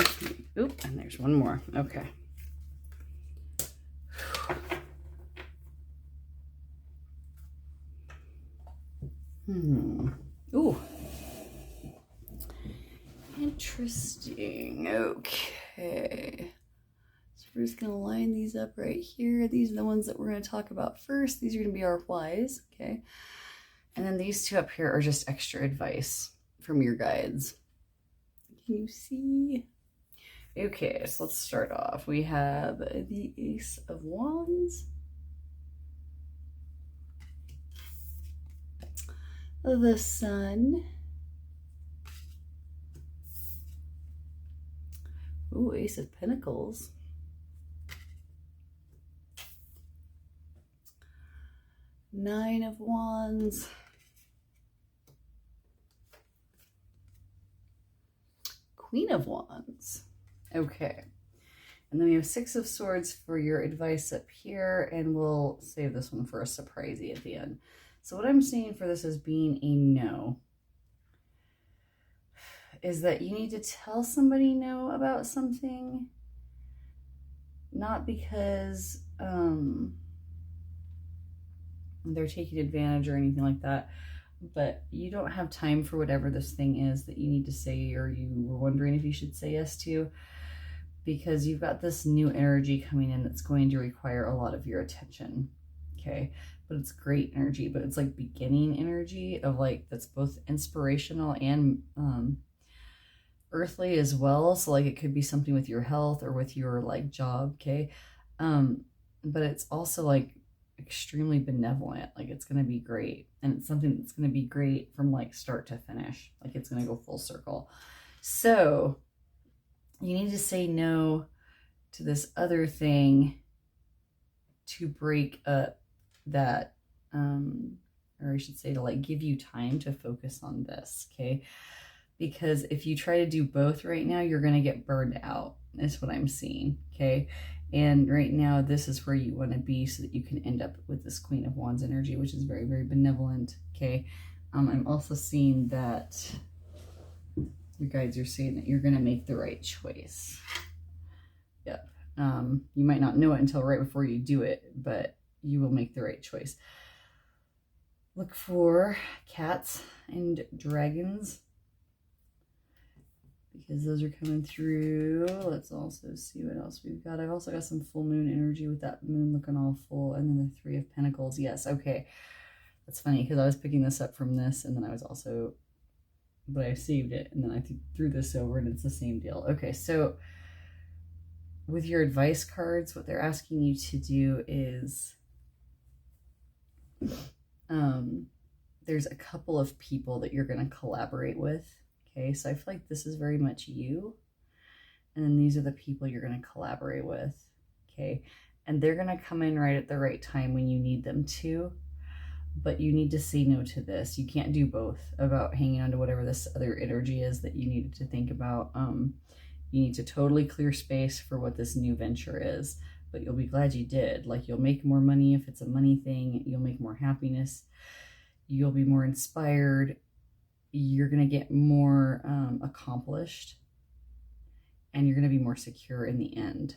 Oop, and there's one more. Okay. Ooh. Interesting. Okay. So we're just going to line these up right here. These are the ones that we're going to talk about first. These are going to be our whys. Okay. And then these 2 up here are just extra advice from your guides. Can you see? Okay, so let's start off. We have the Ace of Wands, the Sun, ooh, Ace of Pentacles, Nine of Wands, Queen of Wands. Okay. And then we have 6 of Swords for your advice up here, and we'll save this one for a surprisey at the end. So what I'm seeing for this as being a no is that you need to tell somebody no about something, not because they're taking advantage or anything like that, but you don't have time for whatever this thing is that you need to say, or you were wondering if you should say yes to, because you've got this new energy coming in that's going to require a lot of your attention. Okay, but it's great energy, but it's like beginning energy of like, that's both inspirational and earthly as well. So like it could be something with your health or with your like job. Okay, but it's also like extremely benevolent. Like it's going to be great, and it's something that's going to be great from like start to finish. Like it's going to go full circle. So you need to say no to this other thing to break up that or I should say to like give you time to focus on this. Okay, because if you try to do both right now, you're going to get burned out, is what I'm seeing. Okay, and right now this is where you want to be so that you can end up with this Queen of Wands energy, which is very, very benevolent. Okay, I'm also seeing that your guides are saying that you're going to make the right choice. Yep. You might not know it until right before you do it, but you will make the right choice. Look for cats and dragons, because those are coming through. Let's also see what else we've got. I've also got some full moon energy with that moon looking all full, and then the 3 of Pentacles. Yes, okay. That's funny because I was picking this up from this, and then I was also, but I saved it, and then I threw this over, and it's the same deal. Okay, so with your advice cards, what they're asking you to do is, there's a couple of people that you're going to collaborate with. Okay, so I feel like this is very much you. And then these are the people you're going to collaborate with. Okay, and they're going to come in right at the right time when you need them to. But you need to say no to this. You can't do both about hanging on to whatever this other energy is that you needed to think about. You need to totally clear space for what this new venture is. But you'll be glad you did. Like, you'll make more money if it's a money thing. You'll make more happiness. You'll be more inspired. You're going to get more accomplished. And you're going to be more secure in the end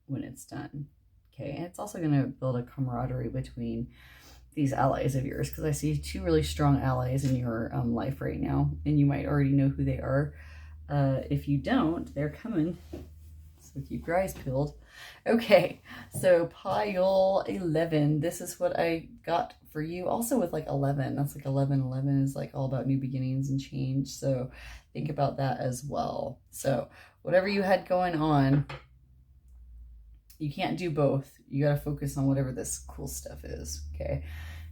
when it's done. Okay, and it's also going to build a camaraderie between these allies of yours, because I see two really strong allies in your life right now, and you might already know who they are. If you don't, they're coming, so keep your eyes peeled. Okay, so pile 11, this is what I got for you. Also with like 11, that's like 11 is like all about new beginnings and change, so think about that as well. So whatever you had going on, you can't do both. You got to focus on whatever this cool stuff is, okay?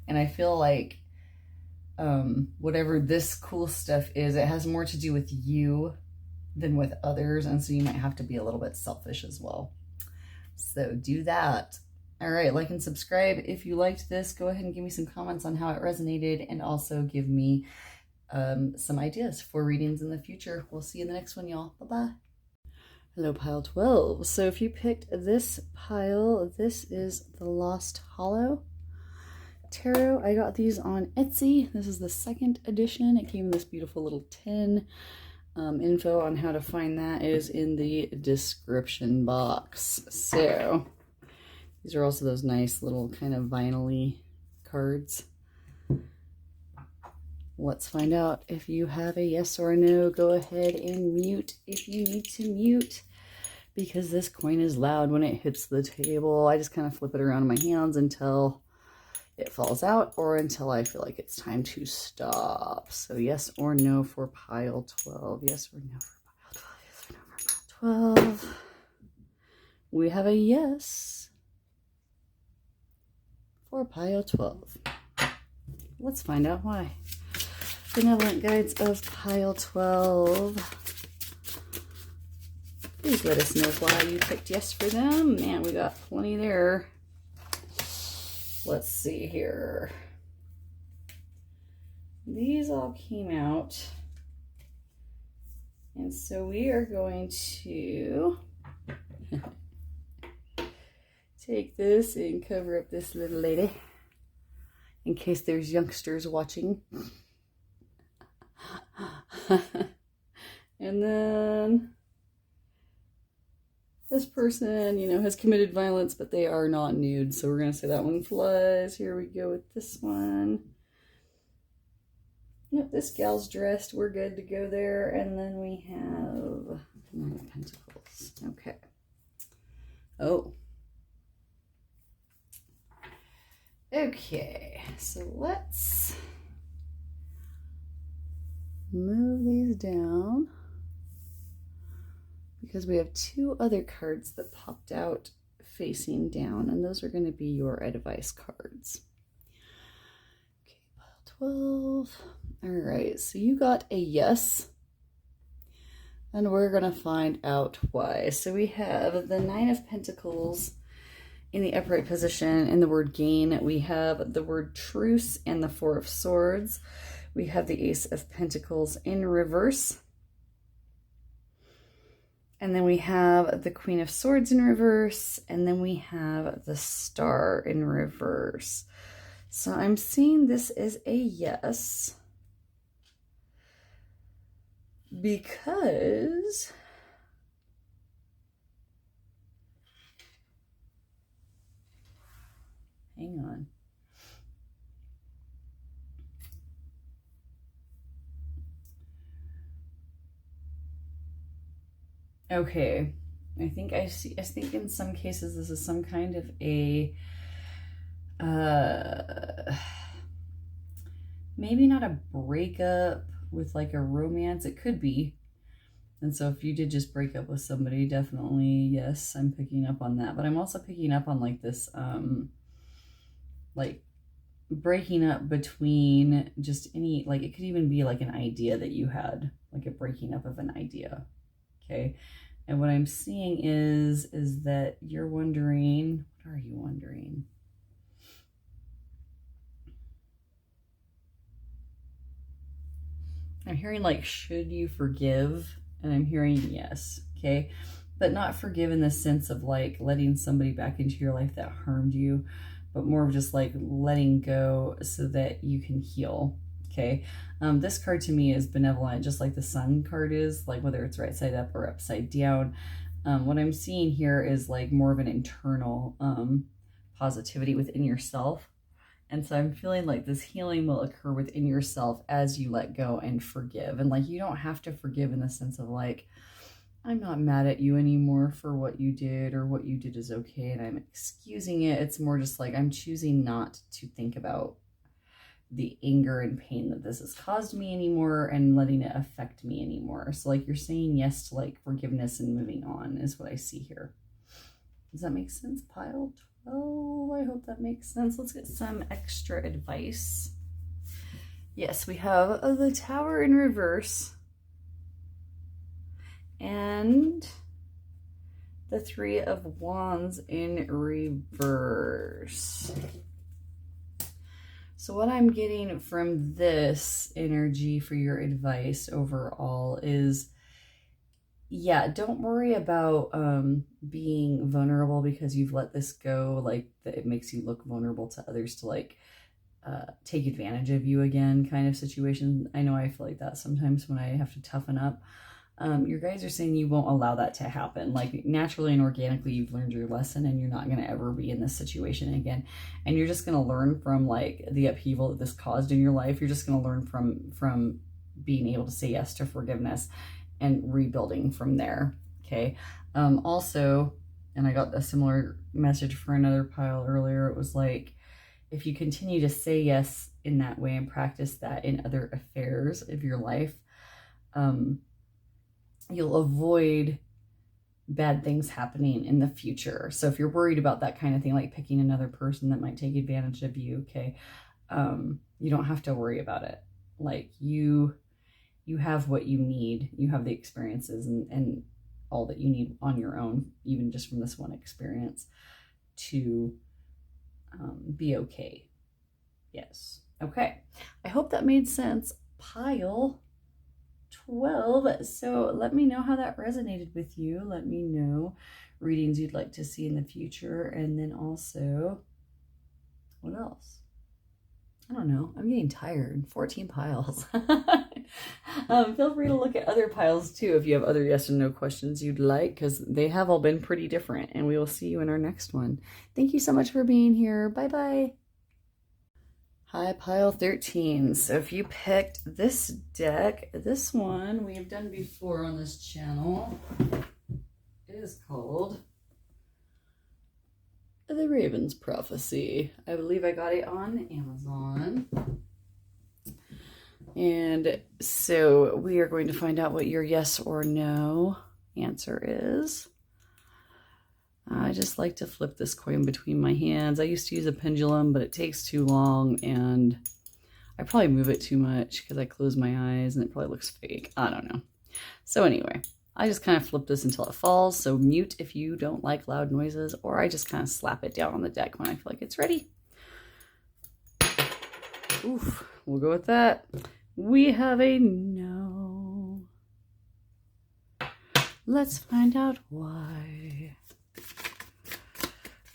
And I feel like whatever this cool stuff is, it has more to do with you than with others, and so you might have to be a little bit selfish as well. So do that. All right, like and subscribe if you liked this. Go ahead and give me some comments on how it resonated, and also give me some ideas for readings in the future. We'll see you in the next one, y'all. Bye-bye. Hello, pile 12. So if you picked this pile, this is the Lost Hollow Tarot. I got these on Etsy. This is the 2nd edition. It came in this beautiful little tin. Info on how to find that is in the description box. So these are also those nice little kind of vinyl-y cards. Let's find out if you have a yes or a no. Go ahead and mute if you need to mute, because this coin is loud when it hits the table. I just kind of flip it around in my hands until it falls out, or until I feel like it's time to stop. So yes or no for pile 12. Yes or no for pile 12. Yes or no for pile 12. We have a yes for pile 12. Let's find out why. Benevolent guides of pile 12. Please let us know why you picked yes for them. Man, we got plenty there. Let's see here. These all came out. And so we are going to take this and cover up this little lady in case there's youngsters watching. And then this person, you know, has committed violence, but they are not nude. So we're going to say that one flies. Here we go with this one. Yep, this gal's dressed. We're good to go there. And then we have 9 of Pentacles. Okay. Oh. Okay. So let's move these down, because we have 2 other cards that popped out facing down, and those are going to be your advice cards. Okay, pile 12. All right, so you got a yes, and we're going to find out why. So we have the 9 of Pentacles in the upright position in the word gain. We have the word truce and the 4 of Swords. We have the Ace of Pentacles in reverse. And then we have the Queen of Swords in reverse. And then we have the Star in reverse. So I'm seeing this is a yes, because hang on. Okay, I think in some cases this is some kind of a maybe not a breakup with like a romance. It could be. And so if you did just break up with somebody, definitely, yes, I'm picking up on that. But I'm also picking up on like this, like breaking up between just any, like it could even be like an idea that you had, like a breaking up of an idea. Okay. And what I'm seeing is that you're wondering, what are you wondering? I'm hearing like, should you forgive? And I'm hearing yes, okay? But not forgive in the sense of like letting somebody back into your life that harmed you, but more of just like letting go so that you can heal, okay? This card to me is benevolent, just like the Sun card is, like whether it's right side up or upside down. What I'm seeing here is like more of an internal positivity within yourself. And so I'm feeling like this healing will occur within yourself as you let go and forgive. And like, you don't have to forgive in the sense of like, I'm not mad at you anymore for what you did, or what you did is okay and I'm excusing it. It's more just like, I'm choosing not to think about the anger and pain that this has caused me anymore and letting it affect me anymore. So like, you're saying yes to like forgiveness and moving on is what I see here. Does that make sense, pile 12? I hope that makes sense. Let's get some extra advice. Yes, we have the Tower in reverse and the Three of Wands in reverse. So what I'm getting from this energy for your advice overall is, yeah, don't worry about being vulnerable because you've let this go, like that it makes you look vulnerable to others to like take advantage of you again kind of situation. I know I feel like that sometimes when I have to toughen up. Your guys are saying you won't allow that to happen. Like naturally and organically, you've learned your lesson and you're not going to ever be in this situation again. And you're just going to learn from like the upheaval that this caused in your life. You're just going to learn from being able to say yes to forgiveness and rebuilding from there. Okay. Also, and I got a similar message for another pile earlier. It was like, if you continue to say yes in that way and practice that in other affairs of your life, you'll avoid bad things happening in the future. So if you're worried about that kind of thing, like picking another person that might take advantage of you, okay, you don't have to worry about it. Like you have what you need. You have the experiences and all that you need on your own, even just from this one experience, to be okay. Yes. Okay. I hope that made sense. Pile 12. So let me know how that resonated with you. Let me know readings you'd like to see in the future. And then also, what else? I don't know. I'm getting tired. 14 piles. Feel free to look at other piles too if you have other yes and no questions you'd like, because they have all been pretty different. And we will see you in our next one. Thank you so much for being here. Bye-bye. Hi, pile 13. So if you picked this deck, this one we have done before on this channel. It is called The Raven's Prophecy. I believe I got it on Amazon. And so we are going to find out what your yes or no answer is. I just like to flip this coin between my hands. I used to use a pendulum, but it takes too long and I probably move it too much because I close my eyes and it probably looks fake. I don't know. So anyway, I just kind of flip this until it falls. So mute if you don't like loud noises, or I just kind of slap it down on the deck when I feel like it's ready. Oof, we'll go with that. We have a no. Let's find out why.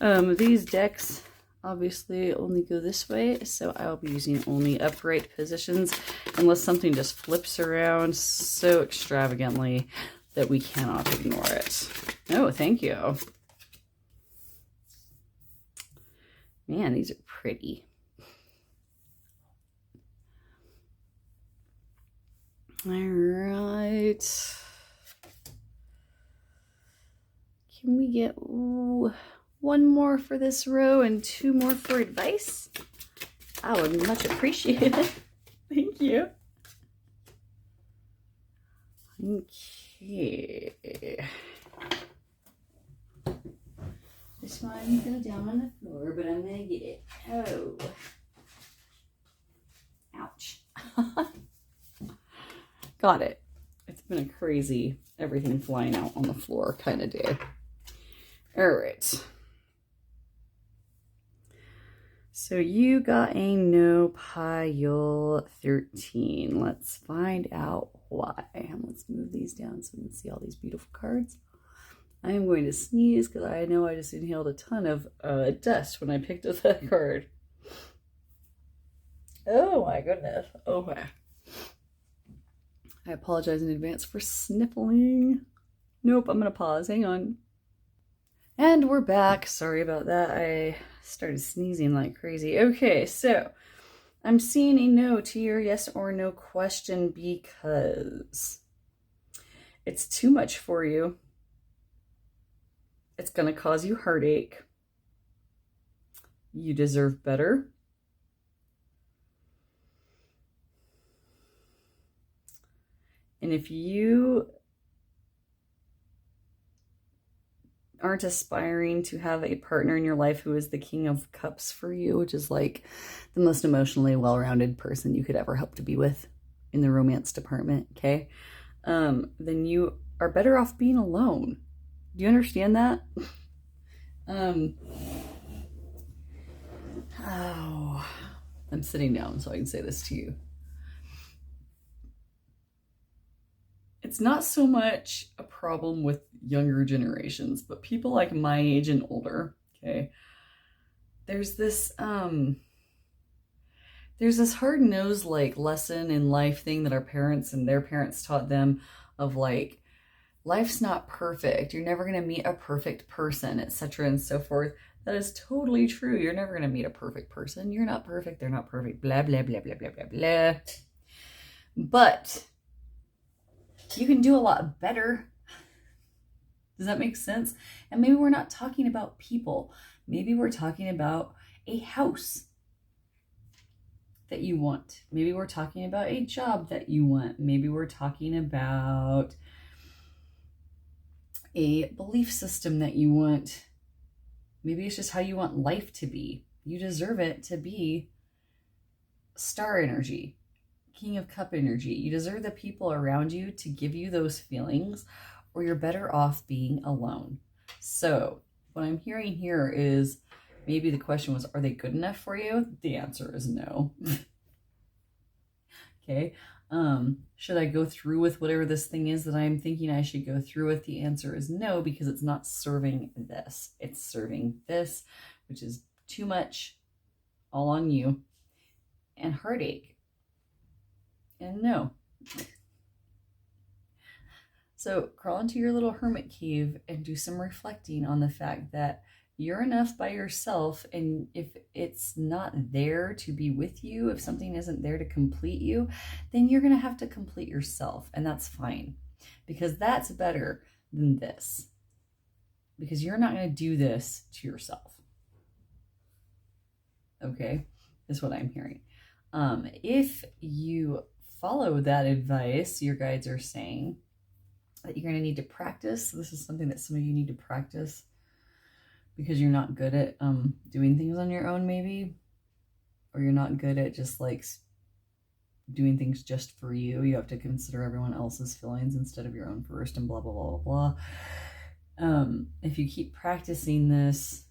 These decks obviously only go this way, so I'll be using only upright positions unless something just flips around so extravagantly that we cannot ignore it. Oh, thank you. Man, these are pretty. All right. Can we get one more for this row and two more for advice? I would much appreciate it. Thank you. Okay. This one fell down on the floor, but I'm gonna get it. Oh. Ouch. Got it. It's been a crazy everything flying out on the floor kind of day. All right. So you got a no pile 13. Let's find out why. Let's move these down so we can see all these beautiful cards. I am going to sneeze because I know I just inhaled a ton of dust when I picked up that card. Oh my goodness. Okay. I apologize in advance for sniffling. Nope, I'm going to pause. Hang on. And we're back. Sorry about that. I started sneezing like crazy. Okay, so I'm seeing a no to your yes or no question because it's too much for you. It's going to cause you heartache. You deserve better. And if you aren't aspiring to have a partner in your life who is the King of Cups for you, which is like the most emotionally well-rounded person you could ever hope to be with in the romance department, okay? Then you are better off being alone. Do you understand that? Oh, I'm sitting down so I can say this to you. It's not so much a problem with younger generations, but people like my age and older, okay? There's this hard-nosed like lesson in life thing that our parents and their parents taught them of like, life's not perfect. You're never going to meet a perfect person, etc. and so forth. That is totally true. You're never going to meet a perfect person. You're not perfect. They're not perfect. Blah, blah, blah, blah, blah, blah, blah. But you can do a lot better. Does that make sense? And maybe we're not talking about people. Maybe we're talking about a house that you want. Maybe we're talking about a job that you want. Maybe we're talking about a belief system that you want. Maybe it's just how you want life to be. You deserve it to be star energy, King of Cup energy. You deserve the people around you to give you those feelings, or you're better off being alone. So what I'm hearing here is maybe the question was, are they good enough for you? The answer is no. Okay. Should I go through with whatever this thing is that I'm thinking I should go through with? The answer is no, because it's not serving this. It's serving this, which is too much, all on you, and heartache. And no. So crawl into your little hermit cave and do some reflecting on the fact that you're enough by yourself, and if it's not there to be with you, if something isn't there to complete you, then you're going to have to complete yourself, and that's fine, because that's better than this, because you're not going to do this to yourself. Okay, is what I'm hearing. If you follow that advice, your guides are saying that you're going to need to practice. This is something that some of you need to practice because you're not good at doing things on your own, maybe, or you're not good at just like doing things just for you. You have to consider everyone else's feelings instead of your own first, and blah, blah, blah, blah, blah. If you keep practicing this,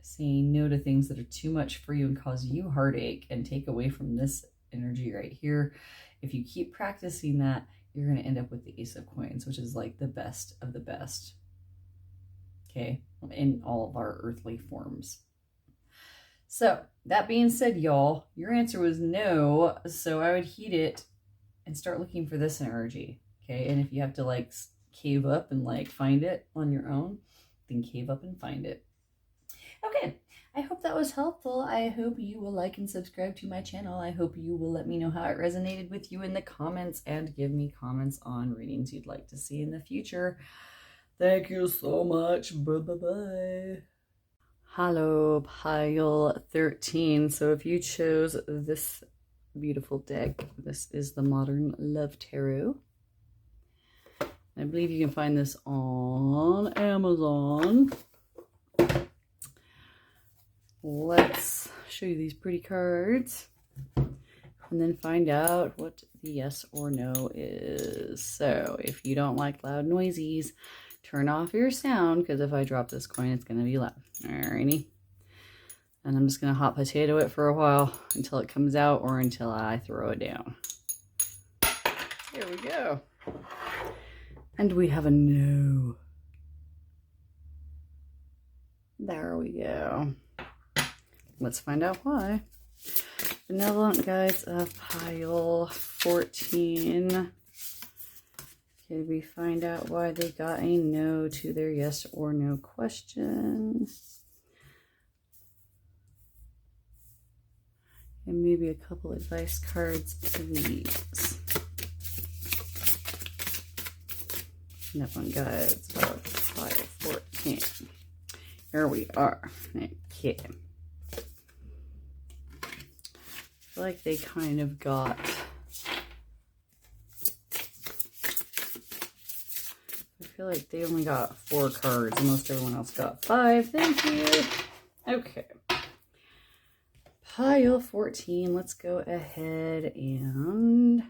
saying no to things that are too much for you and cause you heartache and take away from this energy right here, if you keep practicing that, you're going to end up with the Ace of Coins, which is like the best of the best. Okay, in all of our earthly forms. So that being said, y'all, your answer was no. So I would heed it and start looking for this energy. Okay, and if you have to like cave up and like find it on your own, then cave up and find it. Okay, I hope that was helpful. I hope you will like and subscribe to my channel. I hope you will let me know how it resonated with you in the comments, and give me comments on readings you'd like to see in the future. Thank you so much. Bye-bye. Hello, pile 13. So if you chose this beautiful deck. This is the Modern Love Tarot. I believe you can find this on Amazon. Let's show you these pretty cards and then find out what the yes or no is. So if you don't like loud noisies, turn off your sound, because if I drop this coin, it's going to be loud. Alrighty. And I'm just going to hot potato it for a while until it comes out or until I throw it down. Here we go. And we have a no. There we go. Let's find out why. Benevolent Guides of Pile 14. Can we find out why they got a no to their yes or no question? And maybe a couple advice cards, please. Benevolent Guides of Pile 14. Here we are. Okay. I feel like they kind of got... I feel like they only got 4 cards and most everyone else got 5. Thank you. Okay. Pile 14. Let's go ahead and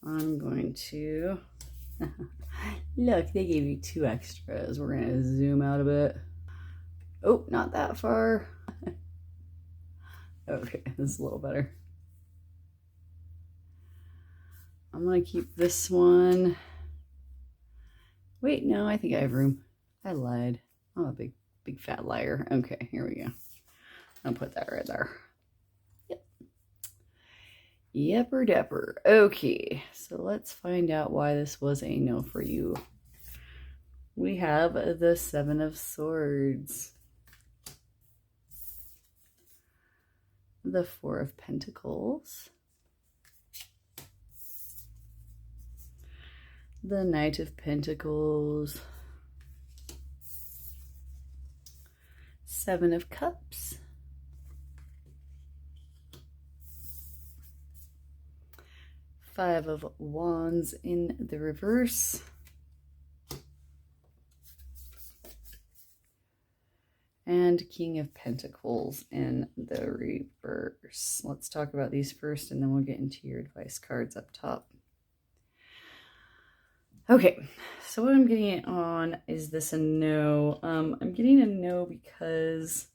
I'm going to... Look, they gave you 2 extras. We're going to zoom out a bit. Oh, not that far. Okay, this is a little better. I'm going to keep this one. Wait, no, I think I have room. I lied. I'm a big fat liar. Okay, here we go. I'll put that right there. Yep. Yepper depper. Okay, so let's find out why this was a no for you. We have the 7 of Swords. The 4 of Pentacles. The Knight of Pentacles. 7 of Cups. 5 of Wands in the reverse. And King of Pentacles in the reverse. Let's talk about these first and then we'll get into your advice cards up top. Okay, so what I'm getting on is this a no. I'm getting a no because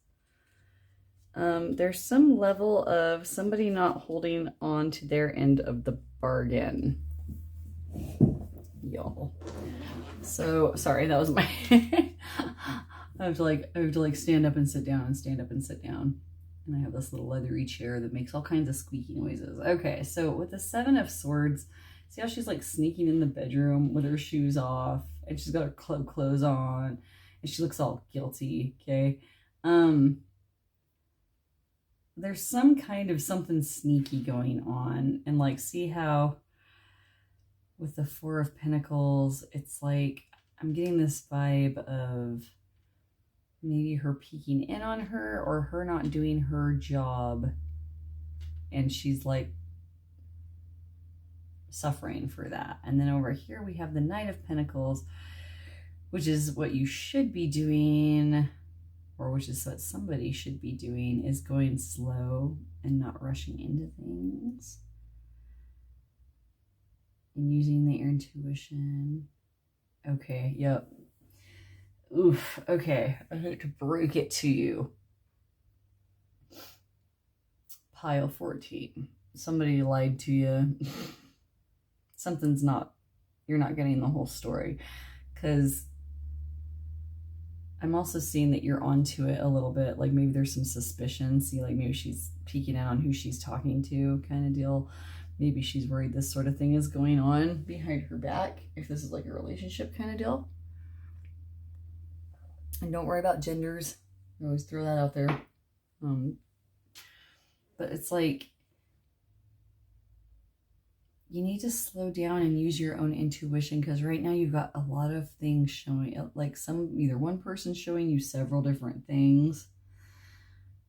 there's some level of somebody not holding on to their end of the bargain. Y'all. So, sorry, that was my... I have to like stand up and sit down and stand up and sit down. And I have this little leathery chair that makes all kinds of squeaky noises. Okay, so with the 7 of Swords, see how she's like sneaking in the bedroom with her shoes off and she's got her club clothes on and she looks all guilty, okay? There's some kind of something sneaky going on. And like, see how with the 4 of Pentacles, it's like, I'm getting this vibe of maybe her peeking in on her or her not doing her job and she's like suffering for that. And then over here we have the Knight of Pentacles, which is what you should be doing, or which is what somebody should be doing, is going slow and not rushing into things and using their intuition. Okay, yep. Oof, okay, I hate to break it to you. Pile 14. Somebody lied to you. Something's not, you're not getting the whole story. Because I'm also seeing that you're onto it a little bit. Like maybe there's some suspicion. See, like maybe she's peeking out on who she's talking to kind of deal. Maybe she's worried this sort of thing is going on behind her back. If this is like a relationship kind of deal. And don't worry about genders. I always throw that out there. But it's like, you need to slow down and use your own intuition, because right now you've got a lot of things showing, like either one person showing you several different things,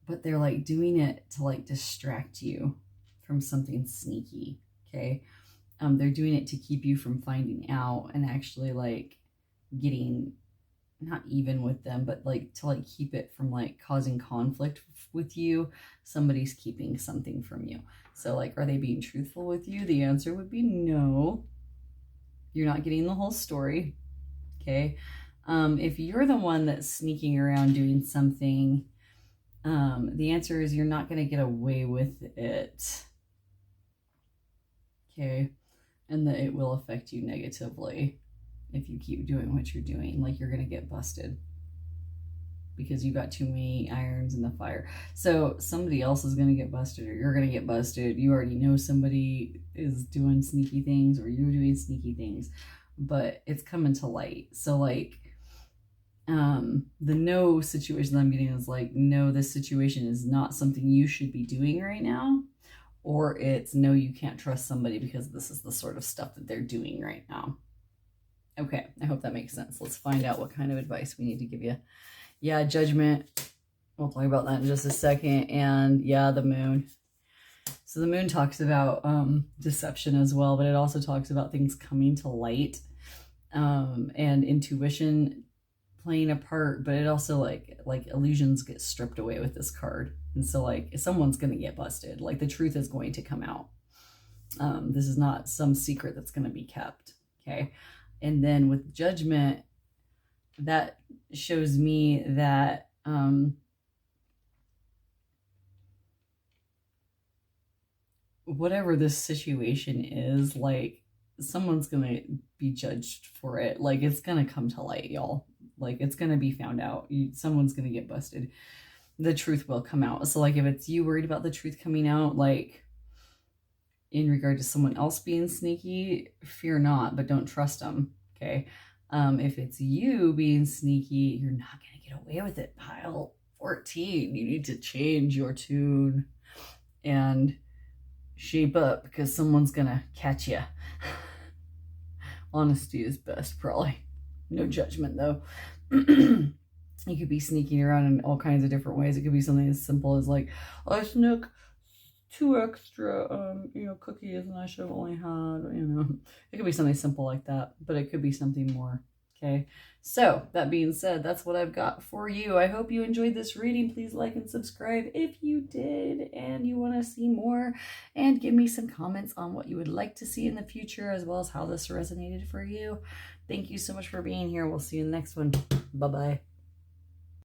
but they're like doing it to like distract you from something sneaky, okay? They're doing it to keep you from finding out and actually like getting not even with them, but like to like keep it from like causing conflict with you. Somebody's keeping something from you. So like, are they being truthful with you? The answer would be no. You're not getting the whole story. Okay. If you're the one that's sneaking around doing something, the answer is you're not going to get away with it. Okay. And that it will affect you negatively if you keep doing what you're doing. Like you're going to get busted because you got too many irons in the fire. So somebody else is going to get busted, or you're going to get busted. You already know somebody is doing sneaky things, or you're doing sneaky things, but it's coming to light. So like, the no situation that I'm getting is like, no, this situation is not something you should be doing right now. Or it's no, you can't trust somebody because this is the sort of stuff that they're doing right now. Okay, I hope that makes sense. Let's find out what kind of advice we need to give you. Yeah, judgment. We'll talk about that in just a second. And yeah, the moon. So the moon talks about deception as well, but it also talks about things coming to light, and intuition playing a part, but it also like illusions get stripped away with this card. And so like someone's going to get busted. Like the truth is going to come out. This is not some secret that's going to be kept. Okay. And then with judgment, that shows me that whatever this situation is, like someone's going to be judged for it. Like it's going to come to light, y'all. Like it's going to be found out. Someone's going to get busted. The truth will come out. So like if it's you worried about the truth coming out, like in regard to someone else being sneaky, fear not, but don't trust them. Okay. If it's you being sneaky, you're not going to get away with it. Pile 14. You need to change your tune and shape up because someone's going to catch you. Honesty is best, probably. No judgment, though. You could be sneaking around in all kinds of different ways. It could be something as simple as like, I snuck 2 extra, cookies, and I should have only had, It could be something simple like that, but it could be something more. Okay. So that being said, that's what I've got for you. I hope you enjoyed this reading. Please like and subscribe if you did and you want to see more, and give me some comments on what you would like to see in the future, as well as how this resonated for you. Thank you so much for being here. We'll see you in the next one. Bye-bye.